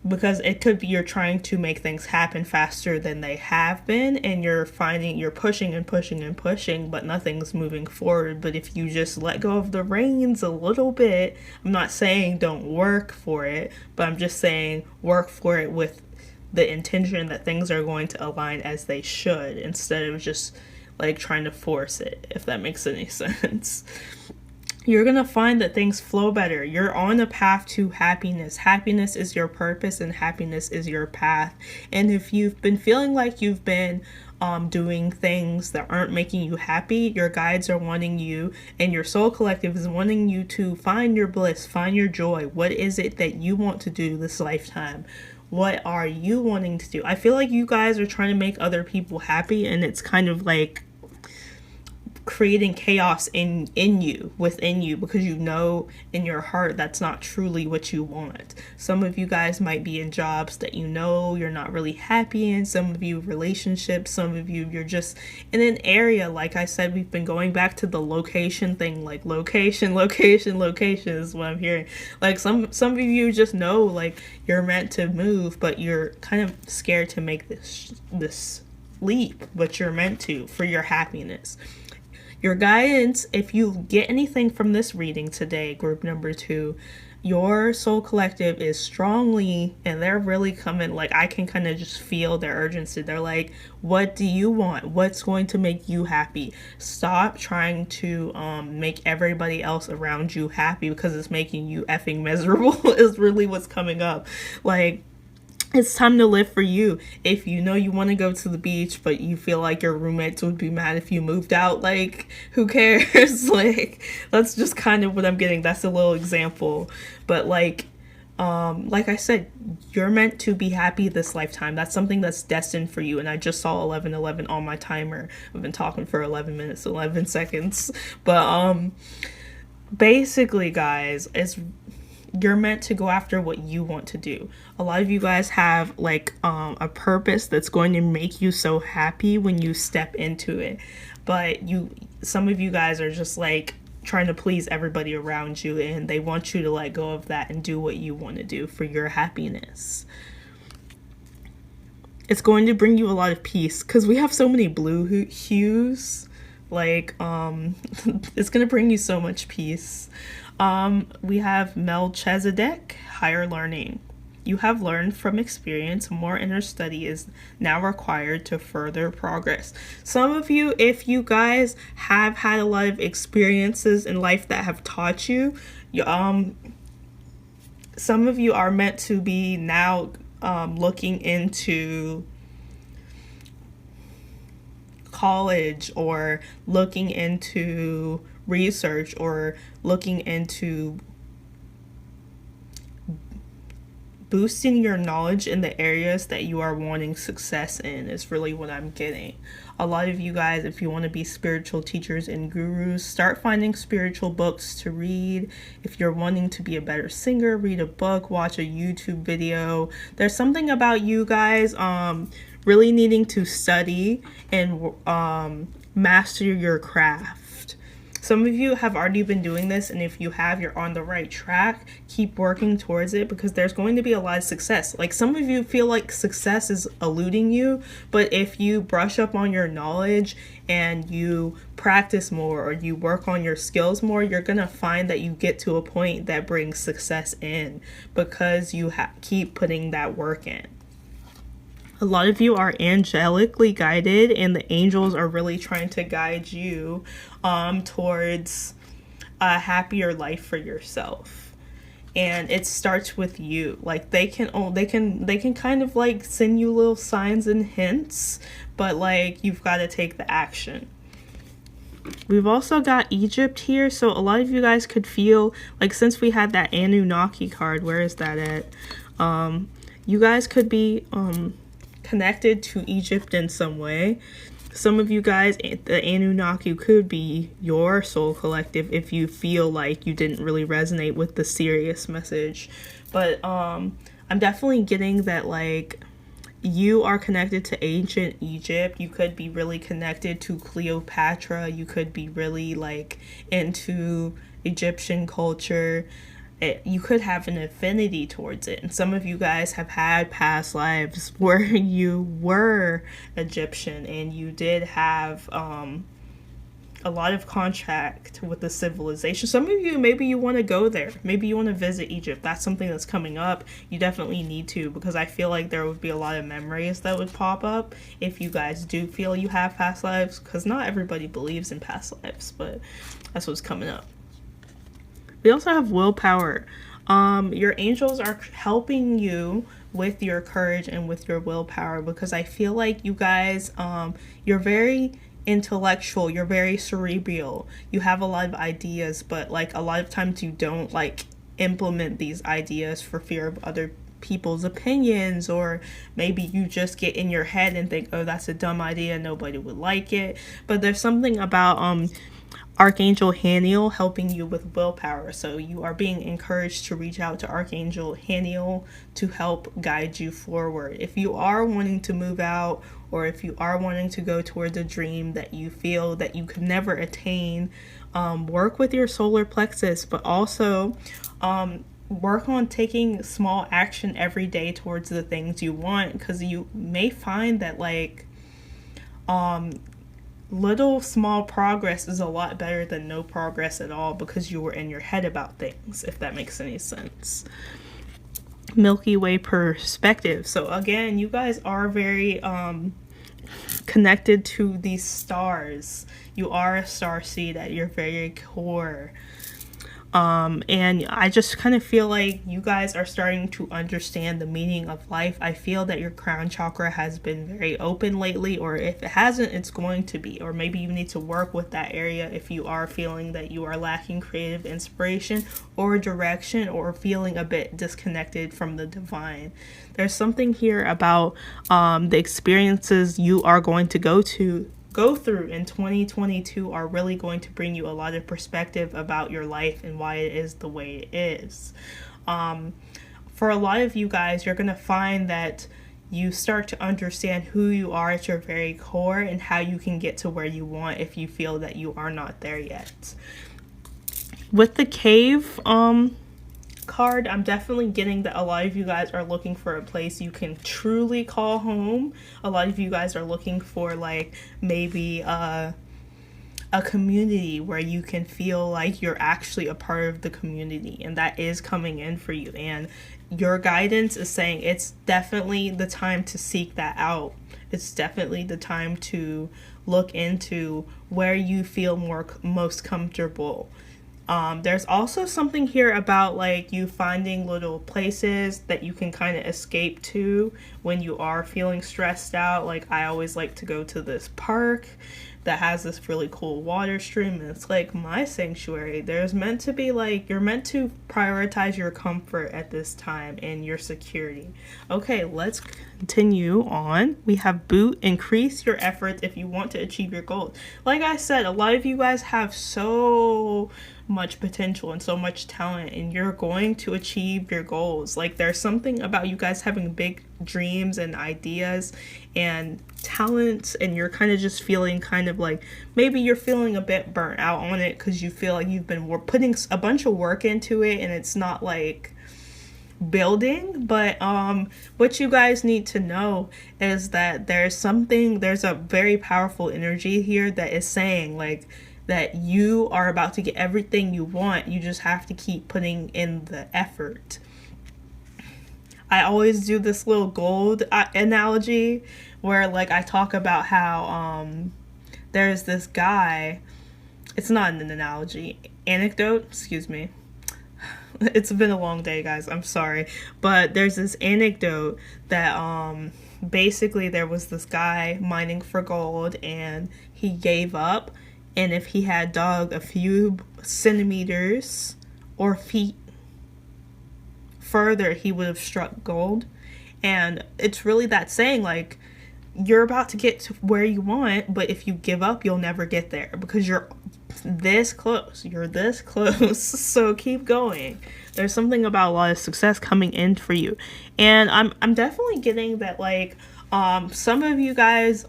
Because it could be you're trying to make things happen faster than they have been, and you're finding you're pushing and pushing and pushing, but nothing's moving forward. But if you just let go of the reins a little bit, I'm not saying don't work for it, but I'm just saying work for it with the intention that things are going to align as they should, instead of just like trying to force it, if that makes any sense. You're going to find that things flow better. You're on a path to happiness. Happiness is your purpose, and happiness is your path. And if you've been feeling like you've been doing things that aren't making you happy, your guides are wanting you, and your soul collective is wanting you to find your bliss, find your joy. What is it that you want to do this lifetime? What are you wanting to do? I feel like you guys are trying to make other people happy, and it's kind of like creating chaos within you, because you know in your heart that's not truly what you want. Some of you guys might be in jobs that you're not really happy in. Some of you relationships. Some of you're just in an area, like I said, we've been going back to the location thing, like location is what I'm hearing. Like some of you just know like you're meant to move, but you're kind of scared to make this leap, but you're meant to, for your happiness. Your guidance, if you get anything from this reading today, group number 2, your soul collective is strongly, and they're really coming, like I can kind of just feel their urgency. They're like, what do you want? What's going to make you happy? Stop trying to make everybody else around you happy, because it's making you effing miserable is really what's coming up. Like, it's time to live for you. If you know you want to go to the beach, but you feel like your roommates would be mad if you moved out, like, who cares? Like, that's just kind of what I'm getting. That's a little example. But like I said, you're meant to be happy this lifetime. That's something that's destined for you. And I just saw 11:11 on my timer. I've been talking for 11 minutes, 11 seconds. But basically, guys, you're meant to go after what you want to do. A lot of you guys have like a purpose that's going to make you so happy when you step into it. But some of you guys are just like trying to please everybody around you, and they want you to let go of that and do what you want to do for your happiness. It's going to bring you a lot of peace, because we have so many blue hues. Like it's going to bring you so much peace. We have Melchizedek, higher learning. You have learned from experience. More inner study is now required to further progress. Some of you, if you guys have had a lot of experiences in life that have taught you, some of you are meant to be now looking into college, or looking into research, or looking into boosting your knowledge in the areas that you are wanting success in, is really what I'm getting. A lot of you guys, if you want to be spiritual teachers and gurus, start finding spiritual books to read. If you're wanting to be a better singer, read a book, watch a YouTube video. There's something about you guys really needing to study and master your craft. Some of you have already been doing this, and if you have, you're on the right track. Keep working towards it, because there's going to be a lot of success. Like, some of you feel like success is eluding you, but if you brush up on your knowledge and you practice more, or you work on your skills more, you're going to find that you get to a point that brings success in, because you keep putting that work in. A lot of you are angelically guided, and the angels are really trying to guide you towards a happier life for yourself. And it starts with you. Like, they can kind of like send you little signs and hints, but like, you've got to take the action. We've also got Egypt here, so a lot of you guys could feel like, since we had that Anunnaki card, where is that at? You guys could be connected to Egypt in some way. Some of you guys, the Anunnaki could be your soul collective if you feel like you didn't really resonate with the serious message. But I'm definitely getting that, like, you are connected to ancient Egypt. You could be really connected to Cleopatra. You could be really like into Egyptian culture. You could have an affinity towards it. And some of you guys have had past lives where you were Egyptian, and you did have a lot of contact with the civilization. Some of you, maybe you want to go there. Maybe you want to visit Egypt. That's something that's coming up. You definitely need to, because I feel like there would be a lot of memories that would pop up if you guys do feel you have past lives, because not everybody believes in past lives, but that's what's coming up. We also have willpower. Your angels are helping you with your courage and with your willpower, because I feel like you guys, you're very intellectual, you're very cerebral, you have a lot of ideas, but like a lot of times you don't like implement these ideas for fear of other people's opinions, or maybe you just get in your head and think, oh, that's a dumb idea, nobody would like it. But there's something about Archangel Haniel helping you with willpower. So you are being encouraged to reach out to Archangel Haniel to help guide you forward. If you are wanting to move out, or if you are wanting to go towards a dream that you feel that you could never attain, work with your solar plexus, but also work on taking small action every day towards the things you want, because you may find that like little small progress is a lot better than no progress at all, because you were in your head about things, if that makes any sense. Milky Way perspective. So again, you guys are very connected to these stars. You are a starseed at your very core. And I just kind of feel like you guys are starting to understand the meaning of life. I feel that your crown chakra has been very open lately, or if it hasn't, it's going to be. Or maybe you need to work with that area if you are feeling that you are lacking creative inspiration or direction, or feeling a bit disconnected from the divine. There's something here about the experiences you are going to go through in 2022 are really going to bring you a lot of perspective about your life and why it is the way it is. For a lot of you guys, you're going to find that you start to understand who you are at your very core, and how you can get to where you want if you feel that you are not there yet. With the cave card, I'm definitely getting that a lot of you guys are looking for a place you can truly call home. A lot of you guys are looking for like maybe a community where you can feel like you're actually a part of the community, and that is coming in for you. And your guidance is saying it's definitely the time to seek that out. It's definitely the time to look into where you feel most comfortable. There's also something here about like you finding little places that you can kind of escape to when you are feeling stressed out. Like I always like to go to this park that has this really cool water stream, and it's like my sanctuary. There's meant to be like, you're meant to prioritize your comfort at this time and your security. Okay, let's continue on. We have boot, increase your efforts if you want to achieve your goals. Like I said, a lot of you guys have so much potential and so much talent, and you're going to achieve your goals. Like there's something about you guys having big dreams and ideas and talents, and you're kind of just feeling kind of like maybe you're feeling a bit burnt out on it because you feel like you've been putting a bunch of work into it and it's not like building. But what you guys need to know is that there's a very powerful energy here that is saying like that you are about to get everything you want. You just have to keep putting in the effort. I always do this little gold analogy where like I talk about how there's this guy. It's not an analogy. Anecdote, excuse me. It's been a long day, guys. I'm sorry. But there's this anecdote that basically there was this guy mining for gold and he gave up. And if he had dug a few centimeters or feet further, he would have struck gold. And it's really that saying, like, you're about to get to where you want, but if you give up, you'll never get there because you're this close. You're this close. So keep going. There's something about a lot of success coming in for you. And I'm definitely getting that, like, some of you guys,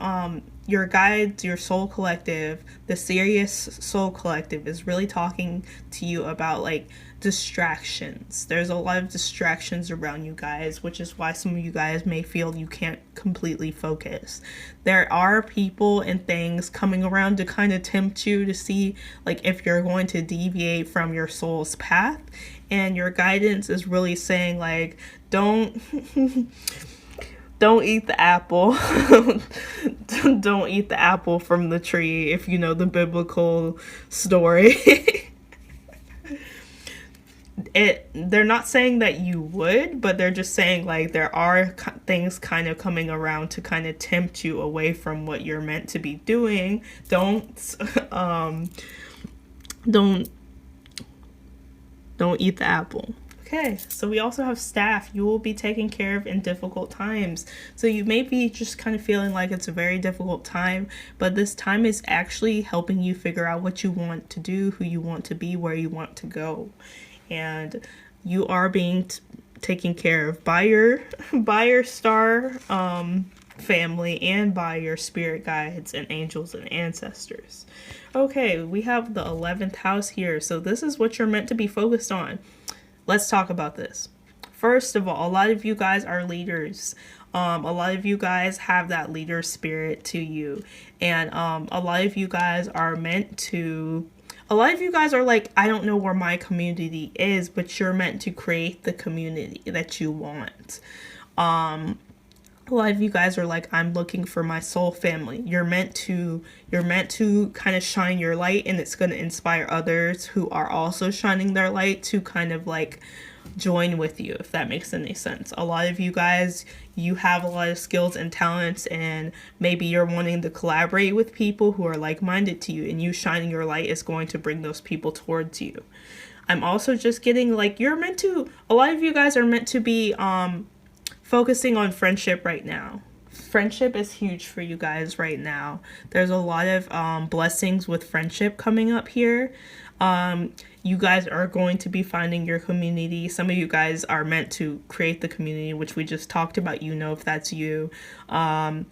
your guides, your soul collective, the serious soul collective is really talking to you about like distractions. There's a lot of distractions around you guys, which is why some of you guys may feel you can't completely focus. There are people and things coming around to kind of tempt you to see like if you're going to deviate from your soul's path, and your guidance is really saying like don't don't eat the apple. Don't eat the apple from the tree, if you know the biblical story. They're not saying that you would, but they're just saying like there are things kind of coming around to kind of tempt you away from what you're meant to be doing. Don't eat the apple. Okay, so we also have staff. You will be taken care of in difficult times. So you may be just kind of feeling like it's a very difficult time, but this time is actually helping you figure out what you want to do, who you want to be, where you want to go. And you are being taken care of by your star family and by your spirit guides and angels and ancestors. Okay, we have the 11th house here. So this is what you're meant to be focused on. Let's talk about this. First of all, a lot of you guys are leaders. A lot of you guys have that leader spirit to you. And a lot of you guys are meant to... A lot of you guys are like, I don't know where my community is, but you're meant to create the community that you want. A lot of you guys are like, I'm looking for my soul family. You're meant to kind of shine your light, and it's going to inspire others who are also shining their light to kind of like join with you, if that makes any sense. A lot of you guys, you have a lot of skills and talents, and maybe you're wanting to collaborate with people who are like-minded to you, and you shining your light is going to bring those people towards you. I'm also just getting like, a lot of you guys are meant to be focusing on friendship right now. Friendship is huge for you guys right now. There's a lot of blessings with friendship coming up here. You guys are going to be finding your community. Some of you guys are meant to create the community, which we just talked about. You know if that's you. A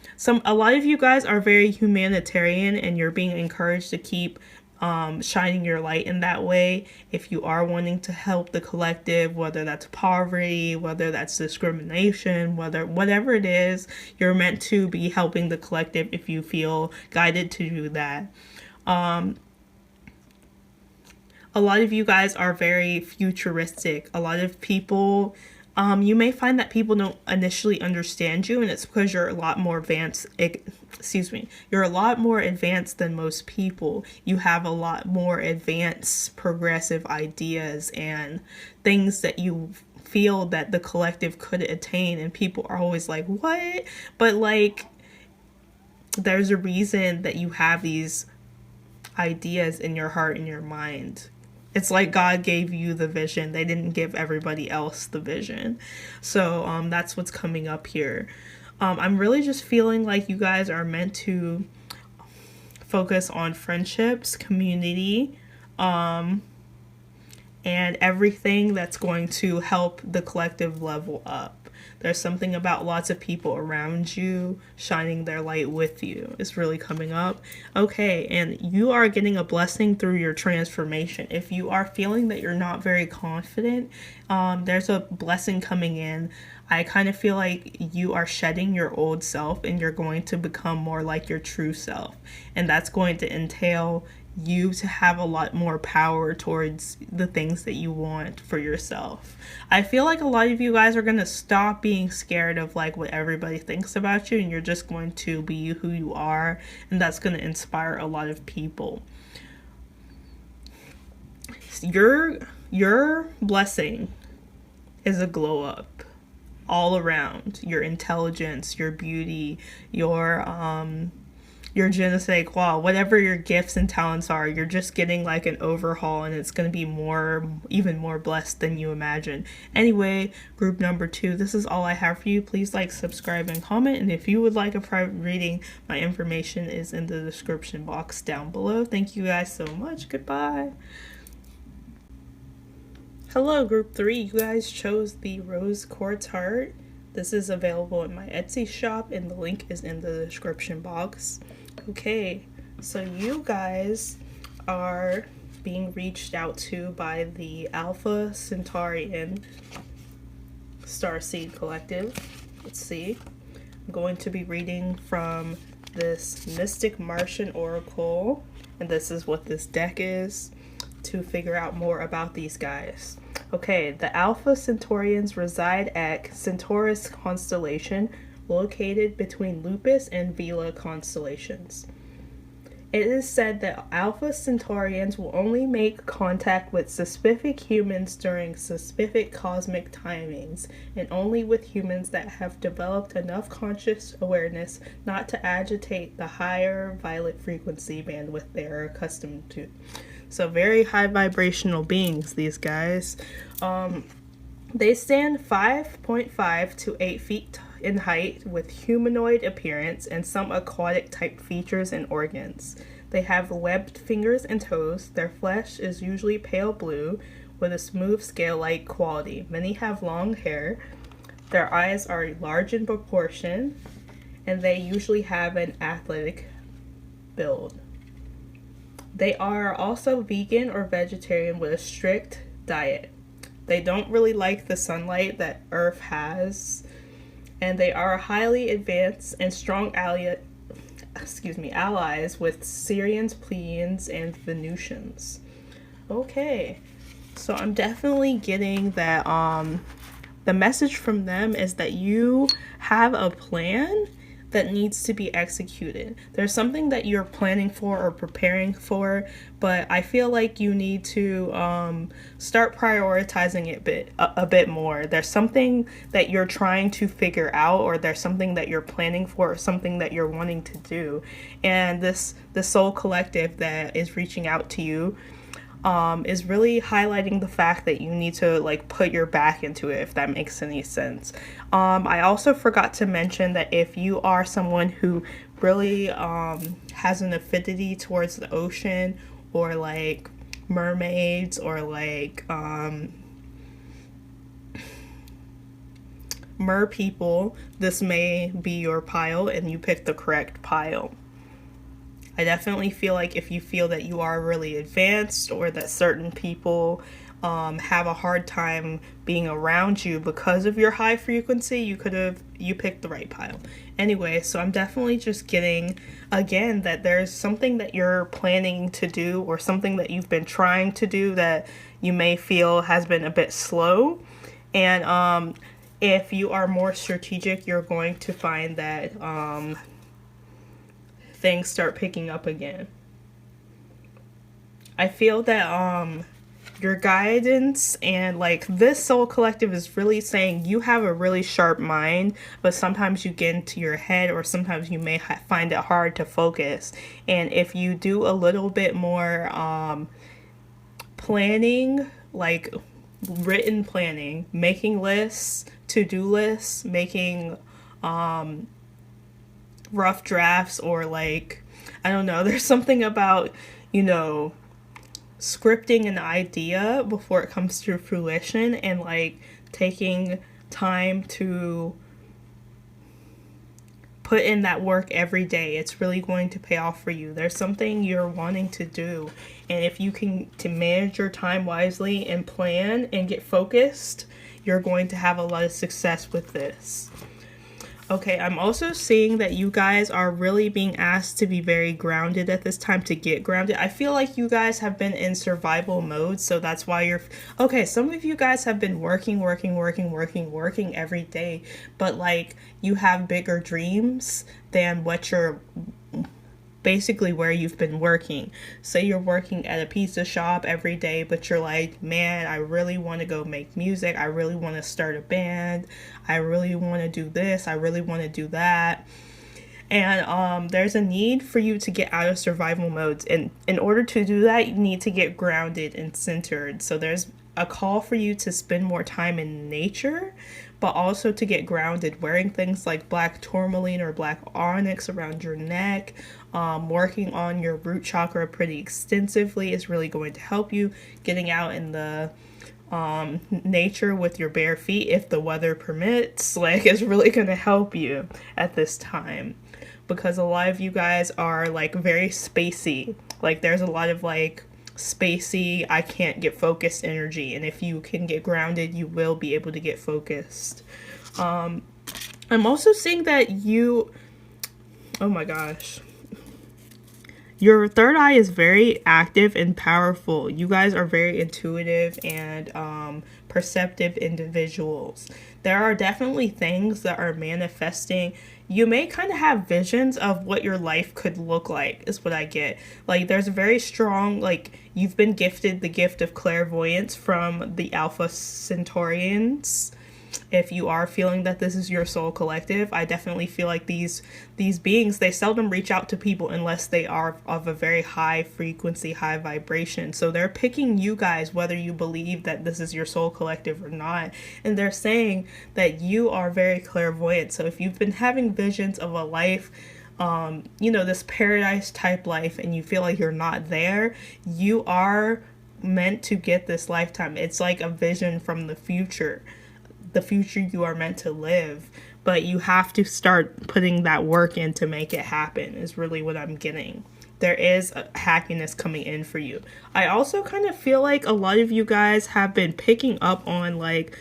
lot of you guys are very humanitarian, and you're being encouraged to keep shining your light in that way. If you are wanting to help the collective, whether that's poverty, whether that's discrimination, whatever it is, you're meant to be helping the collective if you feel guided to do that. A lot of you guys are very futuristic. A lot of people You may find that people don't initially understand you, and it's because you're a lot more advanced. You're a lot more advanced than most people. You have a lot more advanced, progressive ideas and things that you feel that the collective could attain, and people are always like, what? But like, there's a reason that you have these ideas in your heart and your mind. It's like God gave you the vision. They didn't give everybody else the vision. So that's what's coming up here. I'm really just feeling like you guys are meant to focus on friendships, community, and everything that's going to help the collective level up. There's something about lots of people around you shining their light with you. It's really coming up. Okay, and you are getting a blessing through your transformation. If you are feeling that you're not very confident, there's a blessing coming in. I kind of feel like you are shedding your old self and you're going to become more like your true self. And that's going to entail you to have a lot more power towards the things that you want for yourself. I feel like a lot of you guys are going to stop being scared of like what everybody thinks about you, and you're just going to be who you are, and that's going to inspire a lot of people. Your blessing is a glow up all around. Your intelligence, your beauty, your je ne sais quoi, whatever your gifts and talents are, you're just getting like an overhaul, and it's going to be even more blessed than you imagine. Anyway, group number 2, this is all I have for you. Please like, subscribe, and comment. And if you would like a private reading, my information is in the description box down below. Thank you guys so much. Goodbye. Hello, group 3. You guys chose the rose quartz heart. This is available in my Etsy shop, and the link is in the description box. Okay, so you guys are being reached out to by the Alpha Centaurian Starseed collective. Let's see. I'm going to be reading from this Mystic Martian Oracle, and this is what this deck is, to figure out more about these guys. Okay, the Alpha Centaurians reside at Centaurus constellation, located between Lupus and Vela constellations. It is said that Alpha Centaurians will only make contact with specific humans during specific cosmic timings, and only with humans that have developed enough conscious awareness not to agitate the higher violet frequency bandwidth they are accustomed to. So very high vibrational beings, these guys. They stand 5.5 to 8 feet in height, with humanoid appearance and some aquatic type features and organs. They have webbed fingers and toes. Their flesh is usually pale blue with a smooth scale-like quality. Many have long hair. Their eyes are large in proportion, and they usually have an athletic build. They are also vegan or vegetarian with a strict diet. They don't really like the sunlight that Earth has, and they are highly advanced and strong allies with Sirians, Pleiadians, and Venusians. Okay, so I'm definitely getting that the message from them is that you have a plan that needs to be executed. There's something that you're planning for or preparing for, but I feel like you need to start prioritizing it a bit more. There's something that you're trying to figure out, or there's something that you're planning for, or something that you're wanting to do. And the soul collective that is reaching out to you is really highlighting the fact that you need to like put your back into it, if that makes any sense. I also forgot to mention that if you are someone who really has an affinity towards the ocean, or like mermaids, or like mer people, this may be your pile, and you picked the correct pile. I definitely feel like if you feel that you are really advanced, or that certain people have a hard time being around you because of your high frequency, you picked the right pile. Anyway, so I'm definitely just getting, again, that there's something that you're planning to do, or something that you've been trying to do that you may feel has been a bit slow. And if you are more strategic, you're going to find that things start picking up again. I feel that your guidance and like this soul collective is really saying you have a really sharp mind, but sometimes you get into your head, or sometimes you may find it hard to focus. And if you do a little bit more planning, like written planning, making lists, to-do lists, making rough drafts, or like, I don't know, there's something about, you know, scripting an idea before it comes to fruition, and like taking time to put in that work every day. It's really going to pay off for you. There's something you're wanting to do, and if you can to manage your time wisely and plan and get focused, you're going to have a lot of success with this. Okay, I'm also seeing that you guys are really being asked to be very grounded at this time, to get grounded. I feel like you guys have been in survival mode, so that's why you're... Okay, some of you guys have been working every day, but like you have bigger dreams than what you're... basically where you've been working. Say you're working at a pizza shop every day, but you're like, man, I really want to go make music. I really want to start a band. I really want to do this. I really want to do that. And there's a need for you to get out of survival modes. And in order to do that, you need to get grounded and centered. So there's a call for you to spend more time in nature, but also to get grounded, wearing things like black tourmaline or black onyx around your neck. Working on your root chakra pretty extensively is really going to help you. Getting out in the nature with your bare feet, if the weather permits, like, is really going to help you at this time, because a lot of you guys are like very spacey. Like there's a lot of like spacey, I can't get focused energy, and if you can get grounded, you will be able to get focused. I'm also seeing that you, oh my gosh, your third eye is very active and powerful. You guys are very intuitive and perceptive individuals. There are definitely things that are manifesting. You may kind of have visions of what your life could look like, is what I get. Like there's a very strong, like you've been gifted the gift of clairvoyance from the Alpha Centaurians. If you are feeling that this is your soul collective, I definitely feel like these beings, they seldom reach out to people unless they are of a very high frequency, high vibration. So they're picking you guys, whether you believe that this is your soul collective or not. And they're saying that you are very clairvoyant. So if you've been having visions of a life, you know, this paradise type life, and you feel like you're not there, you are meant to get this lifetime. It's like a vision from the future you are meant to live, but you have to start putting that work in to make it happen, is really what I'm getting. There is happiness coming in for you. I also kind of feel like a lot of you guys have been picking up on like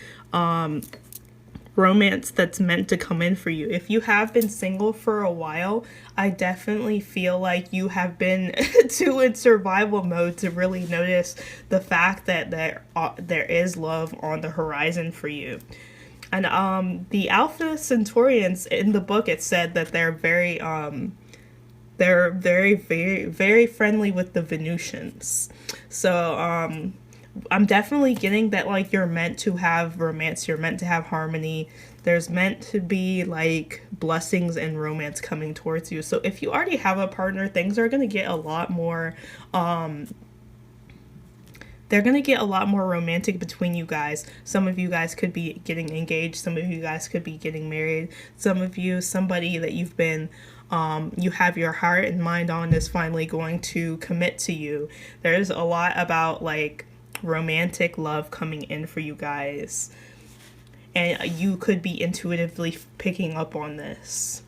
romance that's meant to come in for you. If you have been single for a while, I definitely feel like you have been too in survival mode to really notice the fact that there is love on the horizon for you. And the Alpha Centaurians, in the book, it said that they're very very friendly with the Venusians. So I'm definitely getting that like you're meant to have romance, you're meant to have harmony. There's meant to be like blessings and romance coming towards you. So if you already have a partner, things are going to get a lot more they're going to get a lot more romantic between you guys. Some of you guys could be getting engaged. Some of you guys could be getting married. Some of you, somebody that you've been, you have your heart and mind on is finally going to commit to you. There's a lot about like romantic love coming in for you guys. And you could be intuitively picking up on this.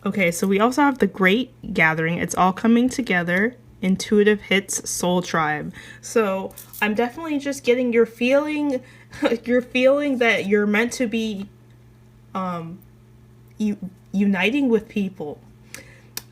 Okay, so we also have the Great Gathering. It's all coming together. Intuitive hits Soul Tribe. So I'm definitely just getting your feeling, you're feeling that you're meant to be uniting with people.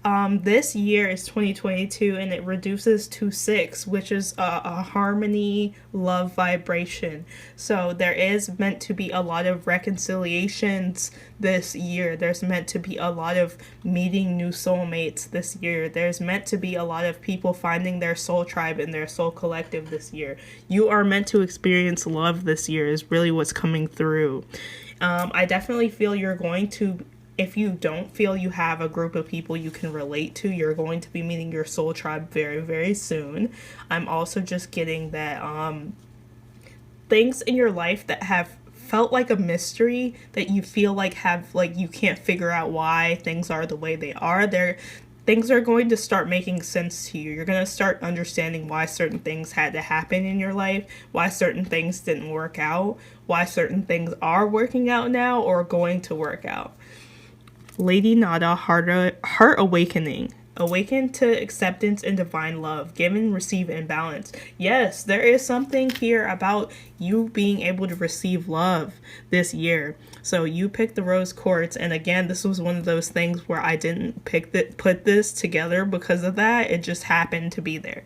This year is 2022 and it reduces to 6, which is a harmony love vibration. So there is meant to be a lot of reconciliations this year. There's meant to be a lot of meeting new soulmates this year. There's meant to be a lot of people finding their soul tribe and their soul collective this year. You are meant to experience love this year is really what's coming through. I definitely feel you're going to, if you don't feel you have a group of people you can relate to, you're going to be meeting your soul tribe very, very soon. I'm also just getting that things in your life that have felt like a mystery, that you feel like have, like, you can't figure out why things are the way they are, things are going to start making sense to you. You're going to start understanding why certain things had to happen in your life, why certain things didn't work out, why certain things are working out now or going to work out. Lady Nada, heart awakening. Awaken to acceptance and divine love. Give and receive in balance. Yes, there is something here about you being able to receive love this year. So you picked the rose quartz, and again, this was one of those things where I didn't put this together because of that. It just happened to be there.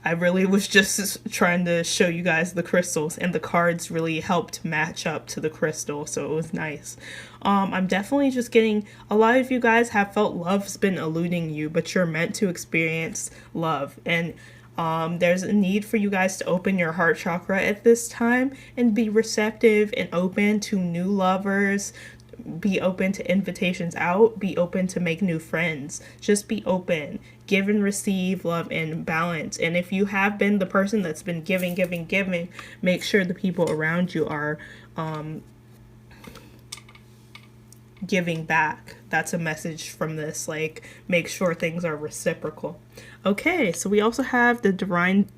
I really was just trying to show you guys the crystals, and the cards really helped match up to the crystal, so it was nice. I'm definitely just getting, a lot of you guys have felt love's been eluding you, but you're meant to experience love. And there's a need for you guys to open your heart chakra at this time and be receptive and open to new lovers. Be open to invitations out. Be open to make new friends. Just be open. Give and receive love in balance. And if you have been the person that's been giving, make sure the people around you are giving back. That's a message from this. Like, make sure things are reciprocal. Okay, so we also have the divine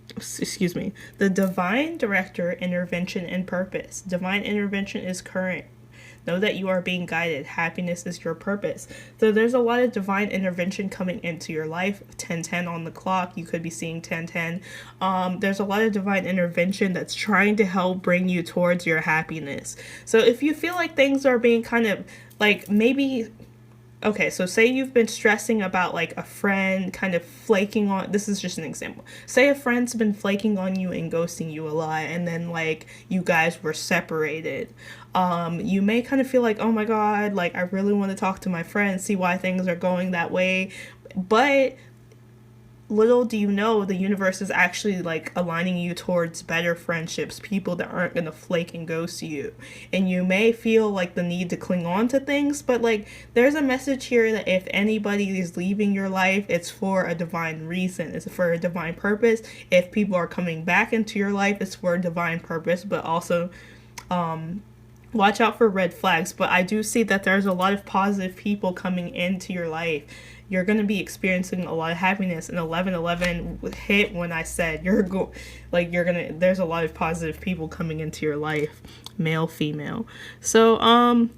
director, intervention, and purpose. Divine intervention is current. Know that you are being guided. Happiness is your purpose. So there's a lot of divine intervention coming into your life. 10:10 on the clock. You could be seeing 10:10. There's a lot of divine intervention that's trying to help bring you towards your happiness. So if you feel like things are being kind of like maybe... Okay, so say you've been stressing about like a friend kind of flaking on, this is just an example. Say a friend's been flaking on you and ghosting you a lot, and then like you guys were separated. You may kind of feel like, oh my God, like I really want to talk to my friend, see why things are going that way. But little do you know, the universe is actually like aligning you towards better friendships, people that aren't going to flake and ghost you. And you may feel like the need to cling on to things, but like there's a message here that if anybody is leaving your life, it's for a divine reason. It's for a divine purpose. If people are coming back into your life, it's for a divine purpose. But also watch out for red flags. But I do see that there's a lot of positive people coming into your life. You're going to be experiencing a lot of happiness. And 1111 hit when I said there's a lot of positive people coming into your life, male, female. So I'm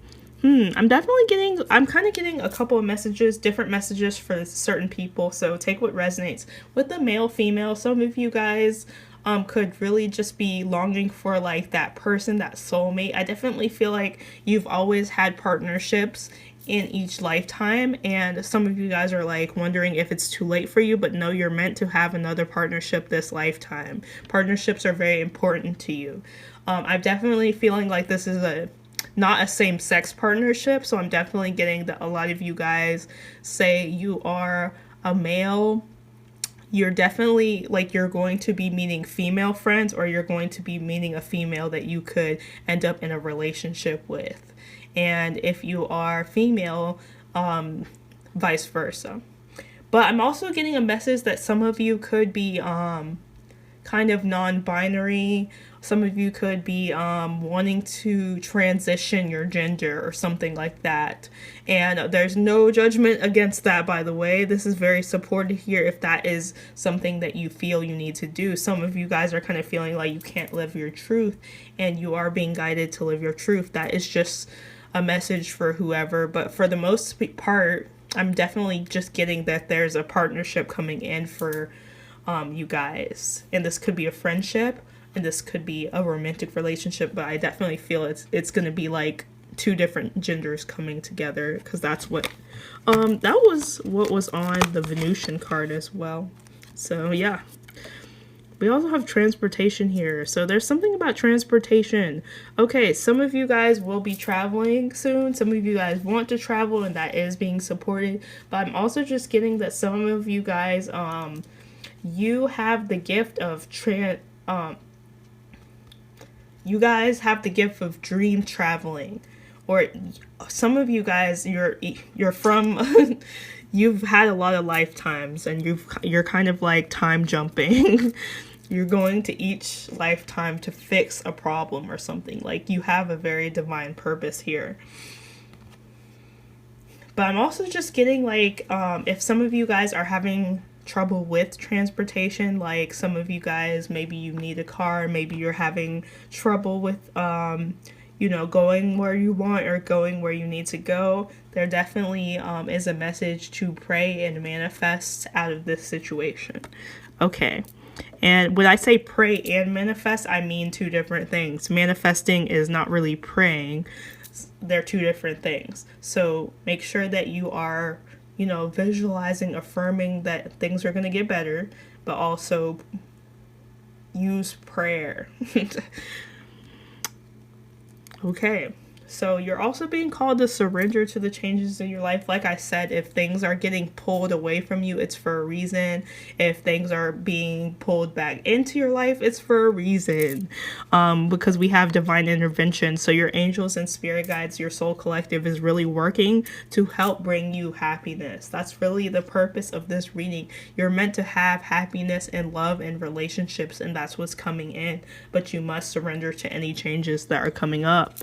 kind of getting a couple of messages, different messages for certain people. So take what resonates. With the male, female, some of you guys could really just be longing for like that person, that soulmate. I definitely feel like you've always had partnerships in each lifetime, and some of you guys are like wondering if it's too late for you, but no, you're meant to have another partnership this lifetime. Partnerships are very important to you. I'm definitely feeling like this is not a same-sex partnership, so I'm definitely getting that a lot of you guys say you are a male. You're definitely like you're going to be meeting female friends, or you're going to be meeting a female that you could end up in a relationship with. And if you are female, vice versa. But I'm also getting a message that some of you could be kind of non-binary. Some of you could be wanting to transition your gender or something like that. And there's no judgment against that, by the way. This is very supported here if that is something that you feel you need to do. Some of you guys are kind of feeling like you can't live your truth, and you are being guided to live your truth. That is just a message for whoever, but for the most part, I'm definitely just getting that there's a partnership coming in for you guys, and this could be a friendship, and this could be a romantic relationship, but I definitely feel it's going to be like two different genders coming together, because that's what that was what was on the Venusian card as well. So yeah. We also have transportation here. So there's something about transportation. Okay, some of you guys will be traveling soon. Some of you guys want to travel, and that is being supported. But I'm also just getting that some of you guys, you have the gift of you guys have the gift of dream traveling. Or some of you guys, you're from you've had a lot of lifetimes, and you're kind of like time jumping. You're going to each lifetime to fix a problem or something. Like, you have a very divine purpose here. But I'm also just getting like, if some of you guys are having trouble with transportation, like some of you guys, maybe you need a car, maybe you're having trouble with you know, going where you want or going where you need to go, there definitely is a message to pray and manifest out of this situation. Okay. And when I say pray and manifest, I mean two different things. Manifesting is not really praying. They're two different things. So make sure that you are, you know, visualizing, affirming that things are going to get better, but also use prayer. Okay, so you're also being called to surrender to the changes in your life. Like I said, if things are getting pulled away from you, it's for a reason. If things are being pulled back into your life, it's for a reason. Because we have divine intervention. So your angels and spirit guides, your soul collective is really working to help bring you happiness. That's really the purpose of this reading. You're meant to have happiness and love and relationships, and that's what's coming in. But you must surrender to any changes that are coming up.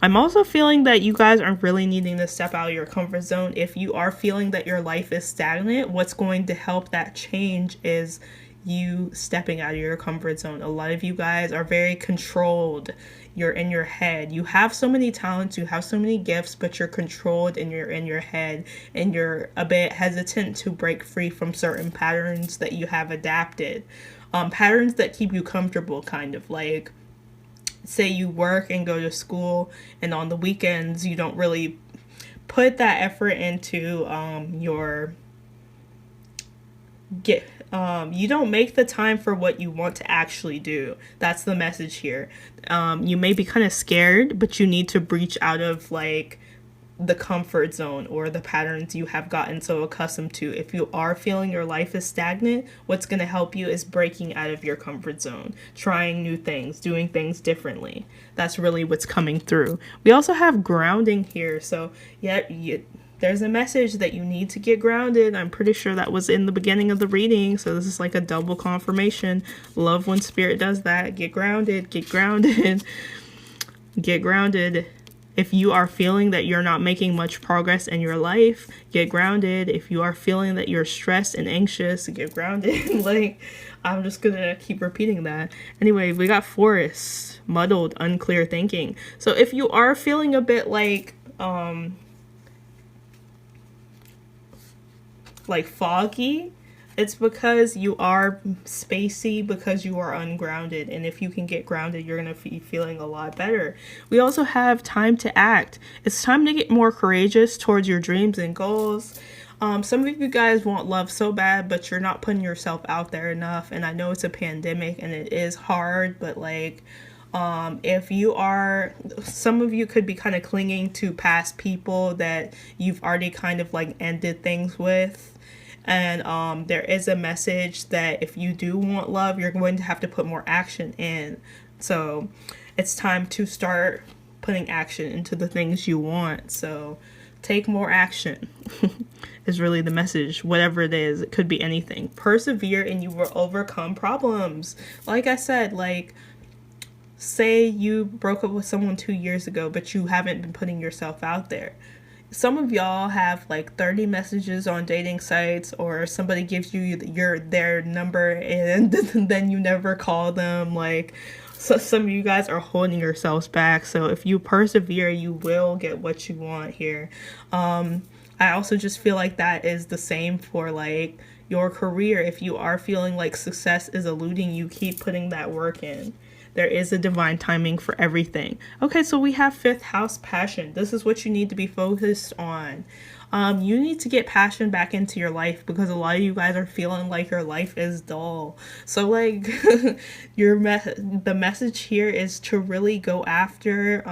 I'm also feeling that you guys are really needing to step out of your comfort zone. If you are feeling that your life is stagnant, what's going to help that change is you stepping out of your comfort zone. A lot of you guys are very controlled. You're in your head. You have so many talents, you have so many gifts, but you're controlled and you're in your head, and you're a bit hesitant to break free from certain patterns that you have adapted. Patterns that keep you comfortable, kind of like, say you work and go to school, and on the weekends you don't really put that effort into you don't make the time for what you want to actually do. That's the message here. You may be kind of scared, but you need to breach out of like the comfort zone or the patterns you have gotten so accustomed to. If you are feeling your life is stagnant, what's going to help you is breaking out of your comfort zone, trying new things, doing things differently. That's really what's coming through. We also have grounding here. So yeah, there's a message that you need to get grounded. I'm pretty sure that was in the beginning of the reading. So this is like a double confirmation. Love when spirit does that. Get grounded, get grounded, get grounded. If you are feeling that you're not making much progress in your life, get grounded. If you are feeling that you're stressed and anxious, get grounded. Like, I'm just gonna keep repeating that. Anyway, we got forest, muddled, unclear thinking. So if you are feeling a bit like foggy, it's because you are spacey, because you are ungrounded. And if you can get grounded, you're going to be feeling a lot better. We also have time to act. It's time to get more courageous towards your dreams and goals. Some of you guys want love so bad, but you're not putting yourself out there enough. And I know it's a pandemic and it is hard, but like, if you are, some of you could be kind of clinging to past people that you've already kind of like ended things with. And there is a message that if you do want love, you're going to have to put more action in. So it's time to start putting action into the things you want. So take more action is really the message. Whatever it is, it could be anything. Persevere and you will overcome problems. Like I said, like, say you broke up with someone 2 years ago, but you haven't been putting yourself out there. Some of y'all have like 30 messages on dating sites, or somebody gives you their number and then you never call them. Like, so some of you guys are holding yourselves back. So if you persevere, you will get what you want here. I also just feel like that is the same for like your career. If you are feeling like success is eluding you, keep putting that work in. There is a divine timing for everything. Okay, so we have fifth house passion. This is what you need to be focused on. You need to get passion back into your life because a lot of you guys are feeling like your life is dull. So like the message here is to really go after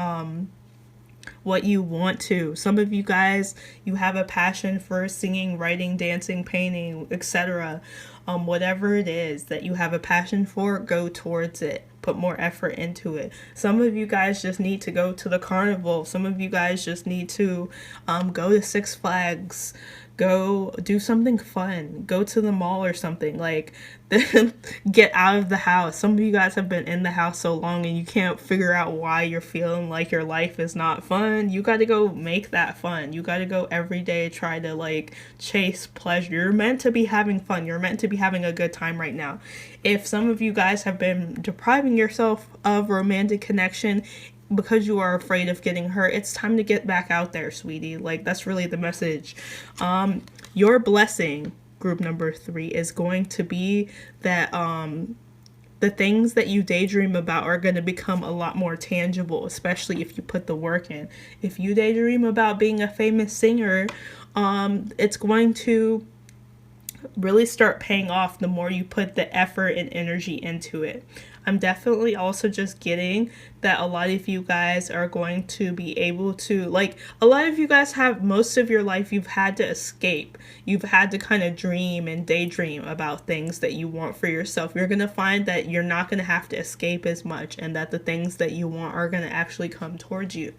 what you want to. Some of you guys, you have a passion for singing, writing, dancing, painting, etc. Whatever it is that you have a passion for, go towards it. Put more effort into it. Some of you guys just need to go to the carnival. Some of you guys just need to go to Six Flags. Go do something fun. Go to the mall or something. Like, get out of the house. Some of you guys have been in the house so long and you can't figure out why you're feeling like your life is not fun. You got to go make that fun. You got to go every day try to like chase pleasure. You're meant to be having fun. You're meant to be having a good time right now. If some of you guys have been depriving yourself of romantic connection because you are afraid of getting hurt, it's time to get back out there, sweetie. Like, that's really the message. Your blessing, group number 3, is going to be that the things that you daydream about are going to become a lot more tangible, especially if you put the work in. If you daydream about being a famous singer, it's going to really start paying off the more you put the effort and energy into it. I'm definitely also just getting that a lot of you guys are going to be able to, like, a lot of you guys have, most of your life, you've had to escape. You've had to kind of dream and daydream about things that you want for yourself. You're going to find that you're not going to have to escape as much and that the things that you want are going to actually come towards you.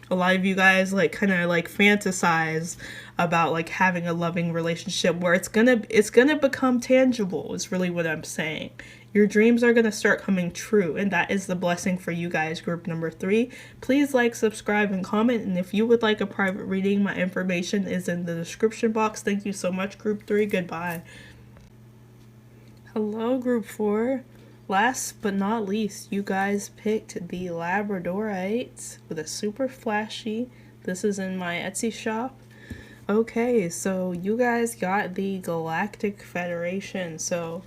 A lot of you guys like kind of like fantasize about like having a loving relationship where it's gonna become tangible is really what I'm saying. Your dreams are gonna start coming true, and that is the blessing for you guys, group number 3. Please like, subscribe, and comment, and if you would like a private reading, my information is in the description box. Thank you so much, group 3. Goodbye. Hello, group 4. Last but not least, you guys picked the Labradorite with a super flashy. This is in my Etsy shop. Okay, so you guys got the Galactic Federation. So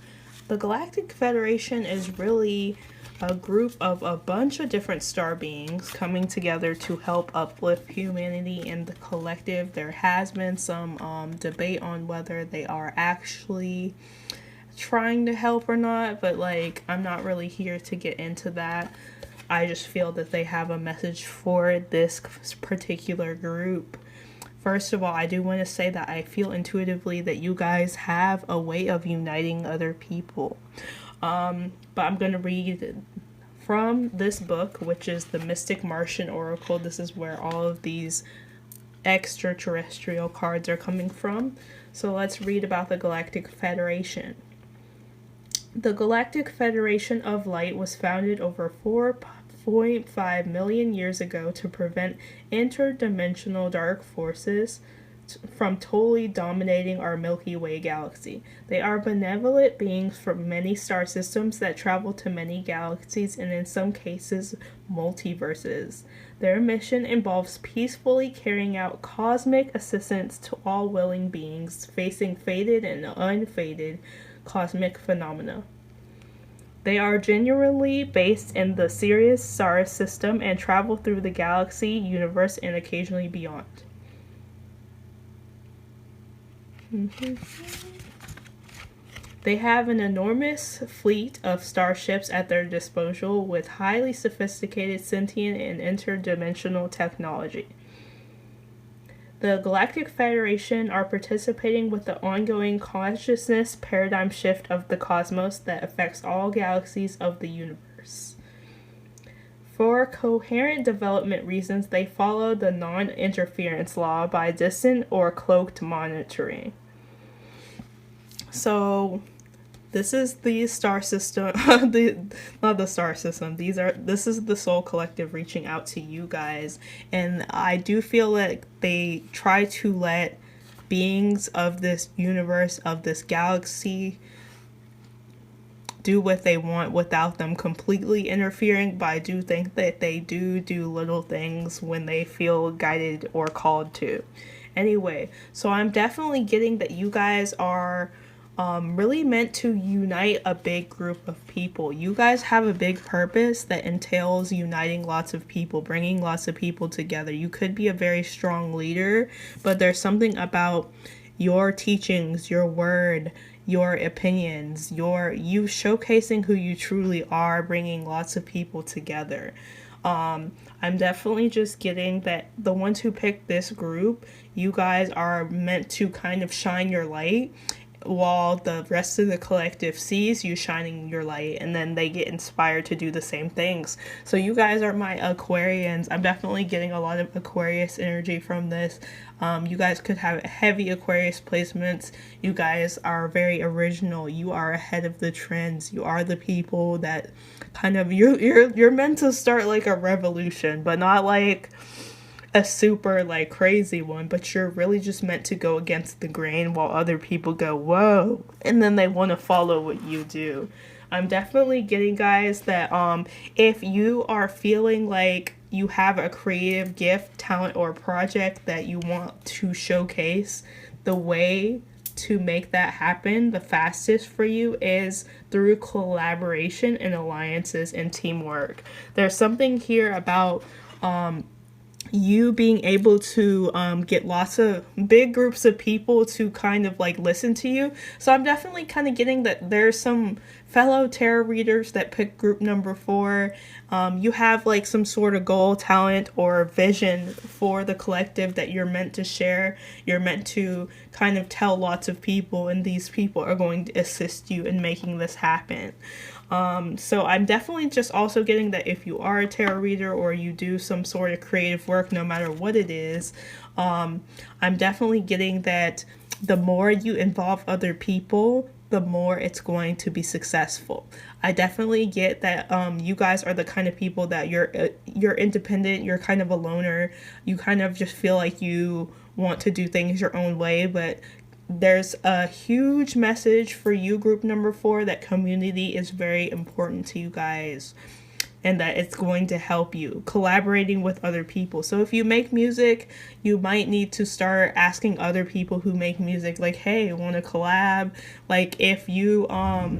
the Galactic Federation is really a group of a bunch of different star beings coming together to help uplift humanity and the collective. There has been some debate on whether they are actually trying to help or not, but like I'm not really here to get into that. I just feel that they have a message for this particular group. First of all, I do want to say that I feel intuitively that you guys have a way of uniting other people. But I'm going to read from this book, which is the Mystic Martian Oracle. This is where all of these extraterrestrial cards are coming from. So let's read about the Galactic Federation. The Galactic Federation of Light was founded over 4.5 million years ago to prevent interdimensional dark forces from totally dominating our Milky Way galaxy. They are benevolent beings from many star systems that travel to many galaxies and in some cases multiverses. Their mission involves peacefully carrying out cosmic assistance to all willing beings facing fated and unfated cosmic phenomena. They are genuinely based in the Sirius star system and travel through the galaxy, universe, and occasionally beyond. They have an enormous fleet of starships at their disposal with highly sophisticated sentient and interdimensional technology. The Galactic Federation are participating with the ongoing consciousness paradigm shift of the cosmos that affects all galaxies of the universe. For coherent development reasons, they follow the non-interference law by distant or cloaked monitoring. So this is the star system, not the star system. This is the Soul Collective reaching out to you guys, and I do feel like they try to let beings of this universe, of this galaxy, do what they want without them completely interfering. But I do think that they do little things when they feel guided or called to. Anyway, so I'm definitely getting that you guys are really meant to unite a big group of people. You guys have a big purpose that entails uniting lots of people, bringing lots of people together. You could be a very strong leader, but there's something about your teachings, your word, your opinions, you showcasing who you truly are, bringing lots of people together. I'm definitely just getting that the ones who picked this group, you guys are meant to kind of shine your light while the rest of the collective sees you shining your light, and then they get inspired to do the same things. So you guys are my Aquarians. I'm definitely getting a lot of Aquarius energy from this. You guys could have heavy Aquarius placements. You guys are very original. You are ahead of the trends. You are the people that kind of you're meant to start like a revolution, but not like a super like crazy one, but you're really just meant to go against the grain while other people go whoa, and then they want to follow what you do. I'm definitely getting, guys, that if you are feeling like you have a creative gift, talent, or project that you want to showcase, the way to make that happen the fastest for you is through collaboration and alliances and teamwork. There's something here about you being able to get lots of big groups of people to kind of like listen to you. So I'm definitely kind of getting that there's some fellow tarot readers that pick group number 4. You have like some sort of goal, talent, or vision for the collective that you're meant to share. You're meant to kind of tell lots of people, and these people are going to assist you in making this happen. So I'm definitely just also getting that if you are a tarot reader or you do some sort of creative work, no matter what it is, I'm definitely getting that the more you involve other people, the more it's going to be successful. I definitely get that you guys are the kind of people that you're independent, you're kind of a loner, you kind of just feel like you want to do things your own way, but there's a huge message for you, group number 4, that community is very important to you guys, and that it's going to help you collaborating with other people. So if you make music, you might need to start asking other people who make music, like, hey, want to collab? Like if you are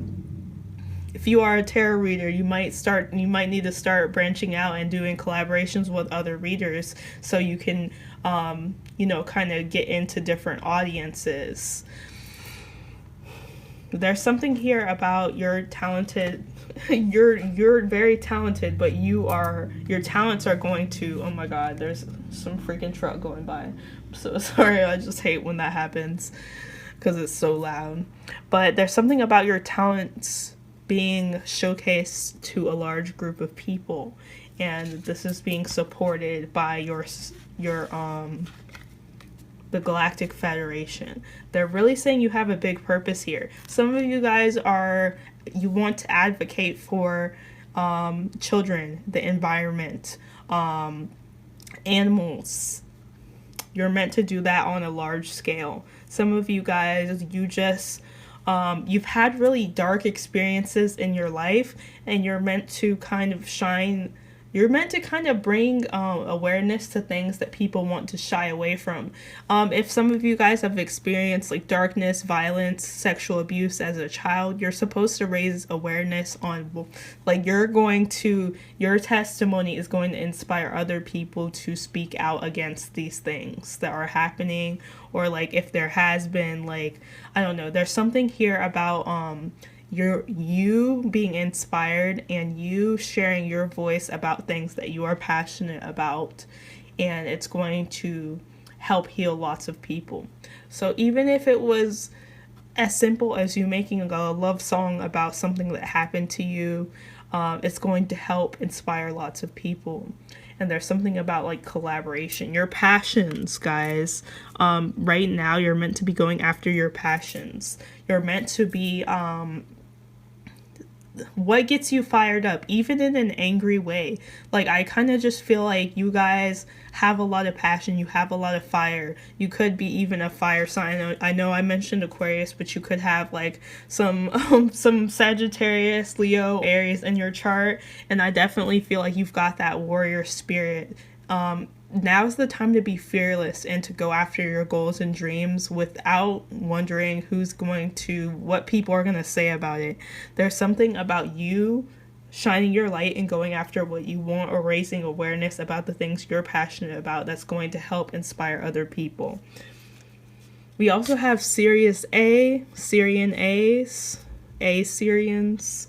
a tarot reader, you might need to start branching out and doing collaborations with other readers so you can kind of get into different audiences. There's something here about you're talented. You're very talented, but your talents are going to, oh my god, there's some freaking truck going by. I'm so sorry. I just hate when that happens because it's so loud. But there's something about your talents being showcased to a large group of people, and this is being supported by the Galactic Federation. They're really saying you have a big purpose here. Some of you guys you want to advocate for children, the environment, animals. You're meant to do that on a large scale. Some of you guys, you've had really dark experiences in your life, and you're meant to kind of bring awareness to things that people want to shy away from. If some of you guys have experienced like darkness, violence, sexual abuse as a child, you're supposed to raise awareness on, like, your testimony is going to inspire other people to speak out against these things that are happening, or like if there has been, like, I don't know, there's something here about you being inspired and you sharing your voice about things that you are passionate about, and it's going to help heal lots of people. So even if it was as simple as you making a love song about something that happened to you, it's going to help inspire lots of people. And there's something about like collaboration, your passions, guys. Right now you're meant to be going after your passions. You're meant to be what gets you fired up, even in an angry way. Like, I kind of just feel like you guys have a lot of passion, you have a lot of fire. You could be even a fire sign. I know I mentioned Aquarius, but you could have like some Sagittarius, Leo, Aries in your chart, and I definitely feel like you've got that warrior spirit. now's the time to be fearless and to go after your goals and dreams without wondering what people are going to say about it. There's something about you shining your light and going after what you want, or raising awareness about the things you're passionate about, that's going to help inspire other people. We also have Sirius A, Sirian A's, Sirians.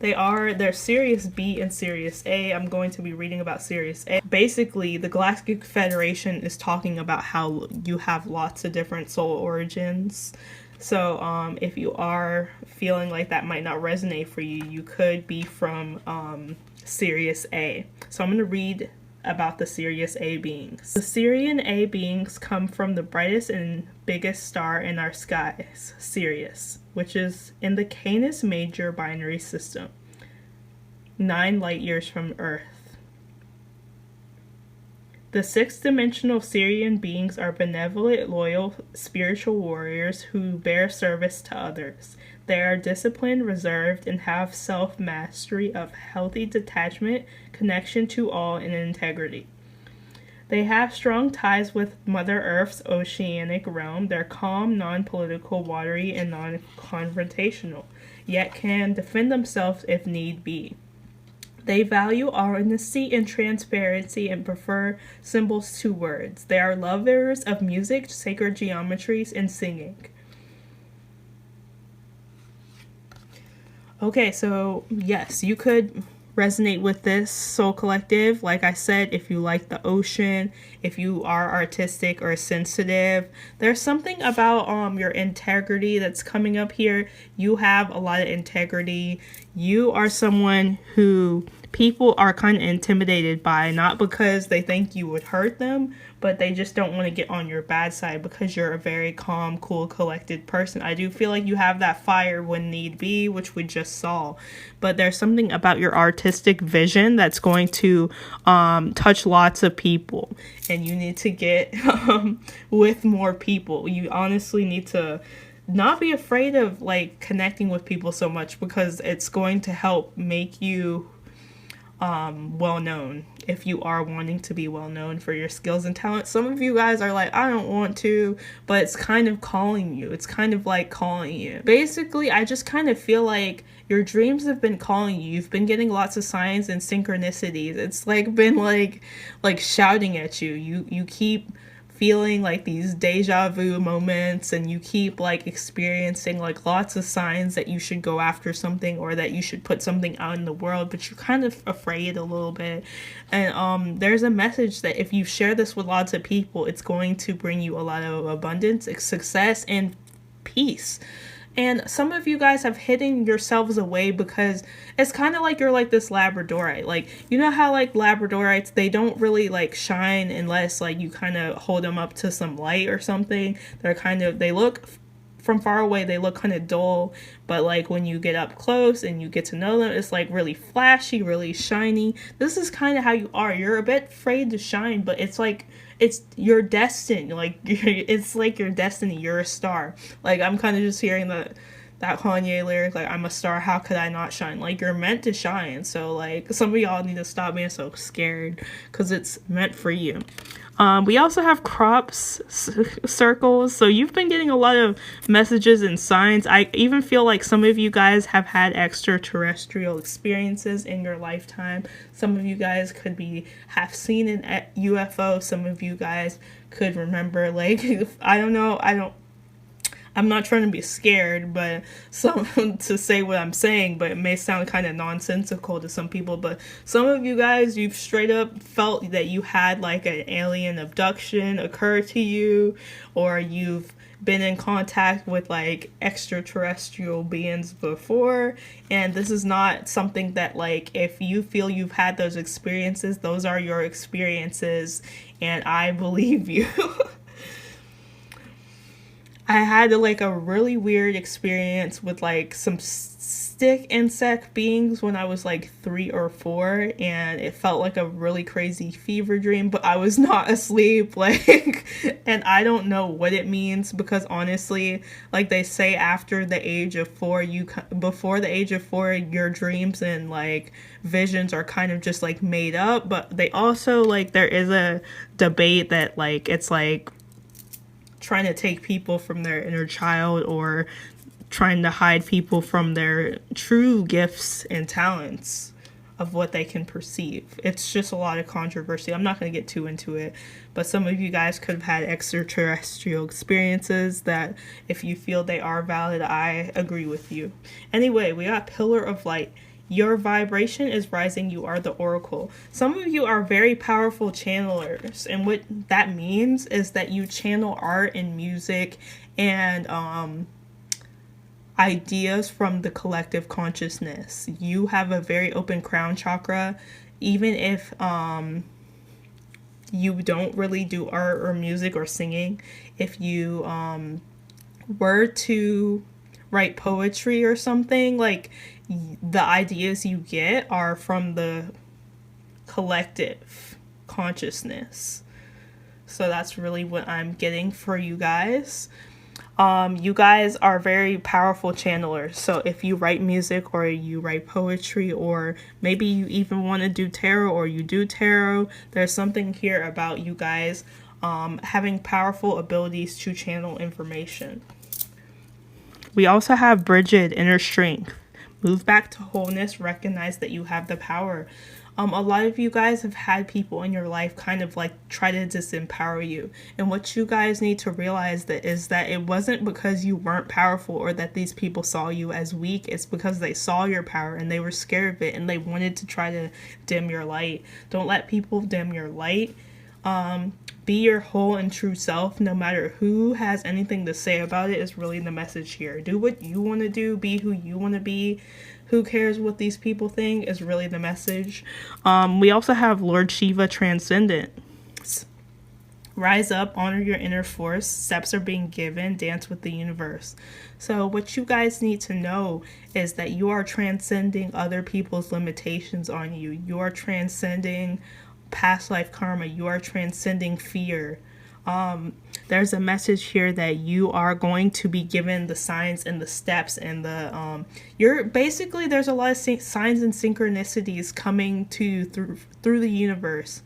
They're Sirius B and Sirius A. I'm going to be reading about Sirius A. Basically, the Galactic Federation is talking about how you have lots of different soul origins. So if you are feeling like that might not resonate for you, you could be from Sirius A. So I'm going to read about the Sirius A beings. The Sirian A beings come from the brightest and biggest star in our skies, Sirius, which is in the Canis Major binary system, 9 light years from Earth. The 6th-dimensional Sirian beings are benevolent, loyal, spiritual warriors who bear service to others. They are disciplined, reserved, and have self-mastery of healthy detachment, connection to all, and integrity. They have strong ties with Mother Earth's oceanic realm. They're calm, non-political, watery, and non-confrontational, yet can defend themselves if need be. They value honesty and transparency and prefer symbols to words. They are lovers of music, sacred geometries, and singing. Okay, so yes, you could resonate with this soul collective. Like I said, if you like the ocean, if you are artistic or sensitive, there's something about your integrity that's coming up here. You have a lot of integrity. You are someone who people are kind of intimidated by, not because they think you would hurt them, but they just don't want to get on your bad side because you're a very calm, cool, collected person. I do feel like you have that fire when need be, which we just saw. But there's something about your artistic vision that's going to touch lots of people. And you need to get with more people. You honestly need to not be afraid of like connecting with people so much, because it's going to help make you well known if you are wanting to be well known for your skills and talent. Some of you guys are like, I don't want to, but it's kind of calling you. It's kind of like calling you. Basically, I just kind of feel like your dreams have been calling you. You've been getting lots of signs and synchronicities. It's like been like shouting at you. You keep feeling like these deja vu moments, and you keep like experiencing like lots of signs that you should go after something or that you should put something out in the world, but you're kind of afraid a little bit. And there's a message that if you share this with lots of people, it's going to bring you a lot of abundance, success, and peace. And some of you guys have hidden yourselves away because it's kind of like you're like this Labradorite. Like, you know how like Labradorites, they don't really like shine unless like you kind of hold them up to some light or something. They look from far away, they look kind of dull. But like when you get up close and you get to know them, it's like really flashy, really shiny. This is kind of how you are. You're a bit afraid to shine, but it's like, it's your destiny. Like it's like your destiny. You're a star. Like I'm kind of just hearing that Kanye lyric, like, I'm a star, how could I not shine? Like, you're meant to shine. So like some of y'all need to stop being so scared, because it's meant for you. We also have crops circles. So you've been getting a lot of messages and signs. I even feel like some of you guys have had extraterrestrial experiences in your lifetime. Some of you guys could have seen an UFO. Some of you guys could remember, like, I'm not trying to be scared, but to say what I'm saying, but it may sound kind of nonsensical to some people. But some of you guys, you've straight up felt that you had like an alien abduction occur to you, or you've been in contact with like extraterrestrial beings before. And this is not something that, like, if you feel you've had those experiences, those are your experiences, and I believe you. I had like a really weird experience with like some stick insect beings when I was like 3 or 4, and it felt like a really crazy fever dream, but I was not asleep, like, and I don't know what it means, because honestly, like they say after the age of 4, before the age of 4, your dreams and like visions are kind of just like made up, but they also like, there is a debate that like it's like trying to take people from their inner child, or trying to hide people from their true gifts and talents of what they can perceive. It's just a lot of controversy. I'm not going to get too into it, but some of you guys could have had extraterrestrial experiences that, if you feel they are valid, I agree with you. Anyway, we got Pillar of Light. Your vibration is rising. You are the oracle. Some of you are very powerful channelers, and what that means is that you channel art and music and ideas from the collective consciousness. You have a very open crown chakra. Even if you don't really do art or music or singing, if you were to write poetry or something, like, the ideas you get are from the collective consciousness. So that's really what I'm getting for you guys. You guys are very powerful channelers. So if you write music, or you write poetry, or maybe you even want to do tarot, or you do tarot, there's something here about you guys having powerful abilities to channel information. We also have Bridget, inner strength. Move back to wholeness. Recognize that you have the power. A lot of you guys have had people in your life kind of like try to disempower you. And what you guys need to realize is that it wasn't because you weren't powerful, or that these people saw you as weak. It's because they saw your power and they were scared of it, and they wanted to try to dim your light. Don't let people dim your light. Be your whole and true self, no matter who has anything to say about it, is really the message here. Do what you want to do. Be who you want to be. Who cares what these people think, is really the message. We also have Lord Shiva, transcendent. Rise up, honor your inner force. Steps are being given. Dance with the universe. So what you guys need to know is that you are transcending other people's limitations on you. You are transcending past life karma. You are transcending fear. There's a message here that you are going to be given the signs and the steps, and the you're basically, there's a lot of signs and synchronicities coming to through the universe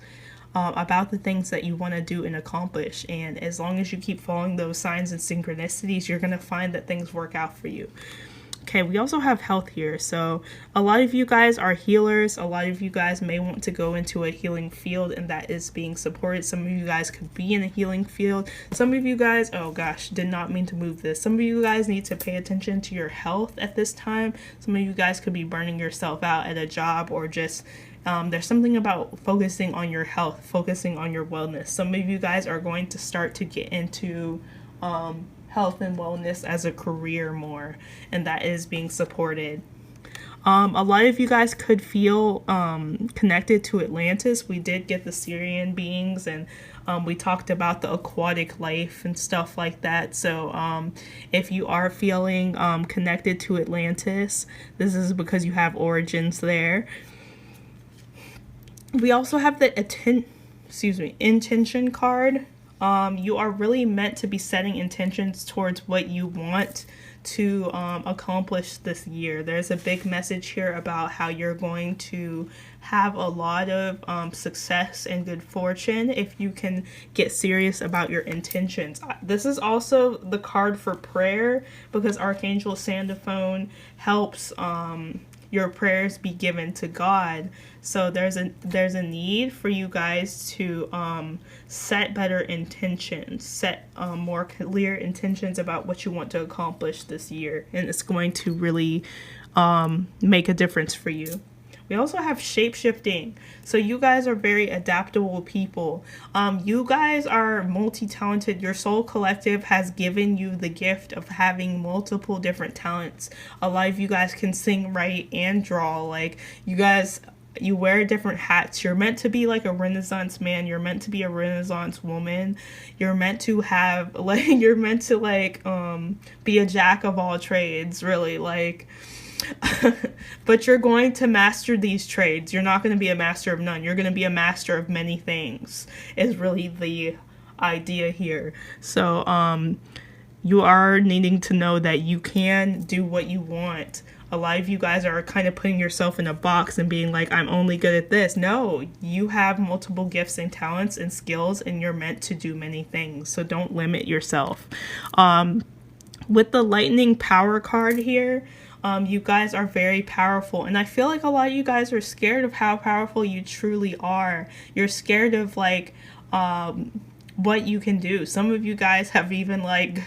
about the things that you want to do and accomplish. And as long as you keep following those signs and synchronicities, you're going to find that things work out for you. Okay, we also have health here. So a lot of you guys are healers. A lot of you guys may want to go into a healing field, and that is being supported. Some of you guys could be in a healing field. Some of you guys, oh gosh, did not mean to move this. Some of you guys need to pay attention to your health at this time. Some of you guys could be burning yourself out at a job, or just there's something about focusing on your health, focusing on your wellness. Some of you guys are going to start to get into health and wellness as a career more, and that is being supported. A lot of you guys could feel connected to Atlantis. We did get the Sirian beings, and we talked about the aquatic life and stuff like that. So if you are feeling connected to Atlantis, this is because you have origins there. We also have the intention card. You are really meant to be setting intentions towards what you want to accomplish this year. There's a big message here about how you're going to have a lot of success and good fortune if you can get serious about your intentions. This is also the card for prayer, because Archangel Sandophone helps your prayers be given to God. So there's a need for you guys to set better intentions, set more clear intentions about what you want to accomplish this year, and it's going to really make a difference for you. We also have shape-shifting. So you guys are very adaptable people. You guys are multi-talented. Your soul collective has given you the gift of having multiple different talents. A lot of you guys can sing, write, and draw. Like, you guys, You wear different hats. You're meant to be like a Renaissance man. You're meant to be a Renaissance woman. You're meant to have like you're meant to like be a jack of all trades, really, like but you're going to master these trades. You're not going to be a master of none. You're going to be a master of many things, is really the idea here. So you are needing to know that you can do what you want. A lot of you guys are kind of putting yourself in a box and being like, I'm only good at this. No, you have multiple gifts and talents and skills, and you're meant to do many things. So don't limit yourself. With the lightning power card here, you guys are very powerful. And I feel like a lot of you guys are scared of how powerful you truly are. You're scared of like what you can do. Some of you guys have even like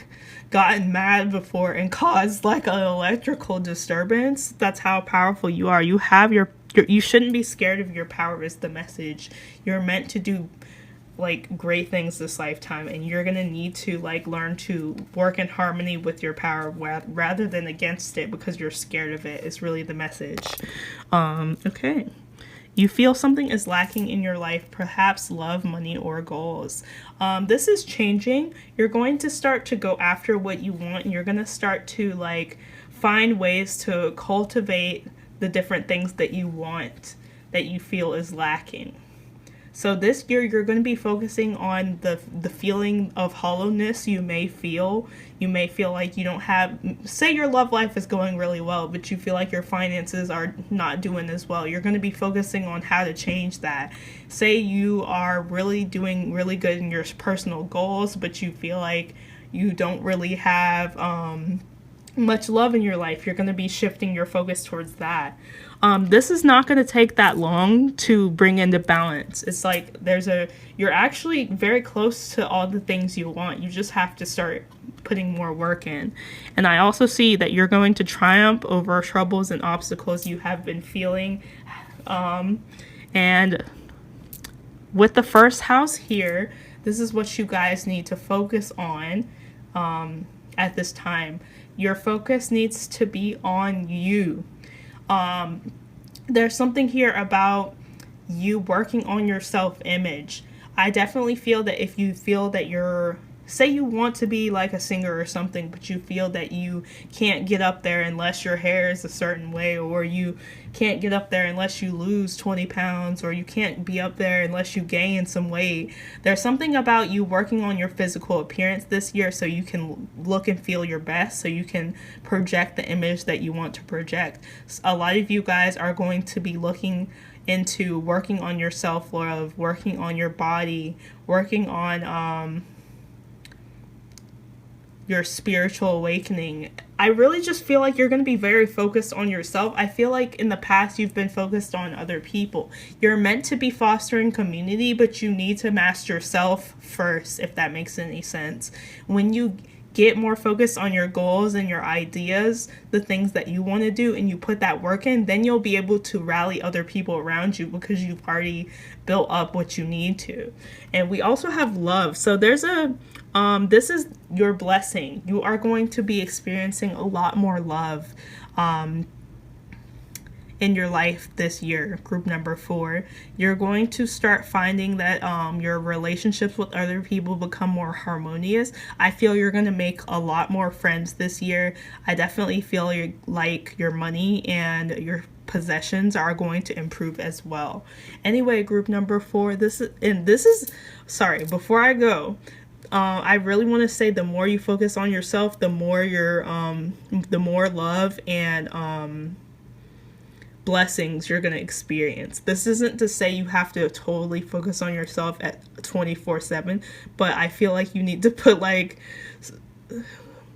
gotten mad before and caused like an electrical disturbance. That's how powerful you are. You have you shouldn't be scared of your power, is the message. You're meant to do like great things this lifetime, and you're gonna need to like learn to work in harmony with your power rather than against it because you're scared of it, is really the message. Okay. You feel something is lacking in your life, perhaps love, money, or goals. This is changing. You're going to start to go after what you want, and you're going to start to like find ways to cultivate the different things that you want that you feel is lacking. So this year, you're going to be focusing on the feeling of hollowness you may feel. You may feel like you don't have, say your love life is going really well, but you feel like your finances are not doing as well. You're going to be focusing on how to change that. Say you are really doing really good in your personal goals, but you feel like you don't really have much love in your life. You're going to be shifting your focus towards that. This is not going to take that long to bring into balance. It's like you're actually very close to all the things you want. You just have to start putting more work in. And I also see that you're going to triumph over troubles and obstacles you have been feeling. And with the first house here, this is what you guys need to focus on at this time. Your focus needs to be on you. There's something here about you working on your self-image. I definitely feel that if you feel that say you want to be like a singer or something, but you feel that you can't get up there unless your hair is a certain way, or you can't get up there unless you lose 20 pounds, or you can't be up there unless you gain some weight. There's something about you working on your physical appearance this year so you can look and feel your best, so you can project the image that you want to project. A lot of you guys are going to be looking into working on your self-love, working on your body, working on your spiritual awakening. I really just feel like you're going to be very focused on yourself. I feel like in the past you've been focused on other people. You're meant to be fostering community, but you need to master yourself first, if that makes any sense. When you get more focused on your goals and your ideas, the things that you want to do, and you put that work in, then you'll be able to rally other people around you because you've already built up what you need to. And we also have love. So there's this is your blessing. You are going to be experiencing a lot more love in your life this year, group number 4. You're going to start finding that your relationships with other people become more harmonious. I feel you're going to make a lot more friends this year. I definitely feel like your money and your possessions are going to improve as well. Anyway, group number 4, sorry, before I go, I really want to say the more you focus on yourself, the more the more love and blessings you're going to experience. This isn't to say you have to totally focus on yourself at 24/7, but I feel like you need to put like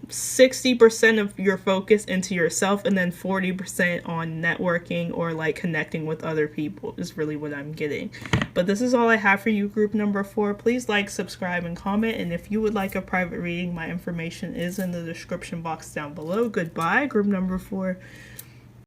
60% of your focus into yourself, and then 40% on networking or like connecting with other people is really what I'm getting. But this is all I have for you, group number 4. Please like, subscribe, and comment. And if you would like a private reading, my information is in the description box down below. Goodbye, group number 4.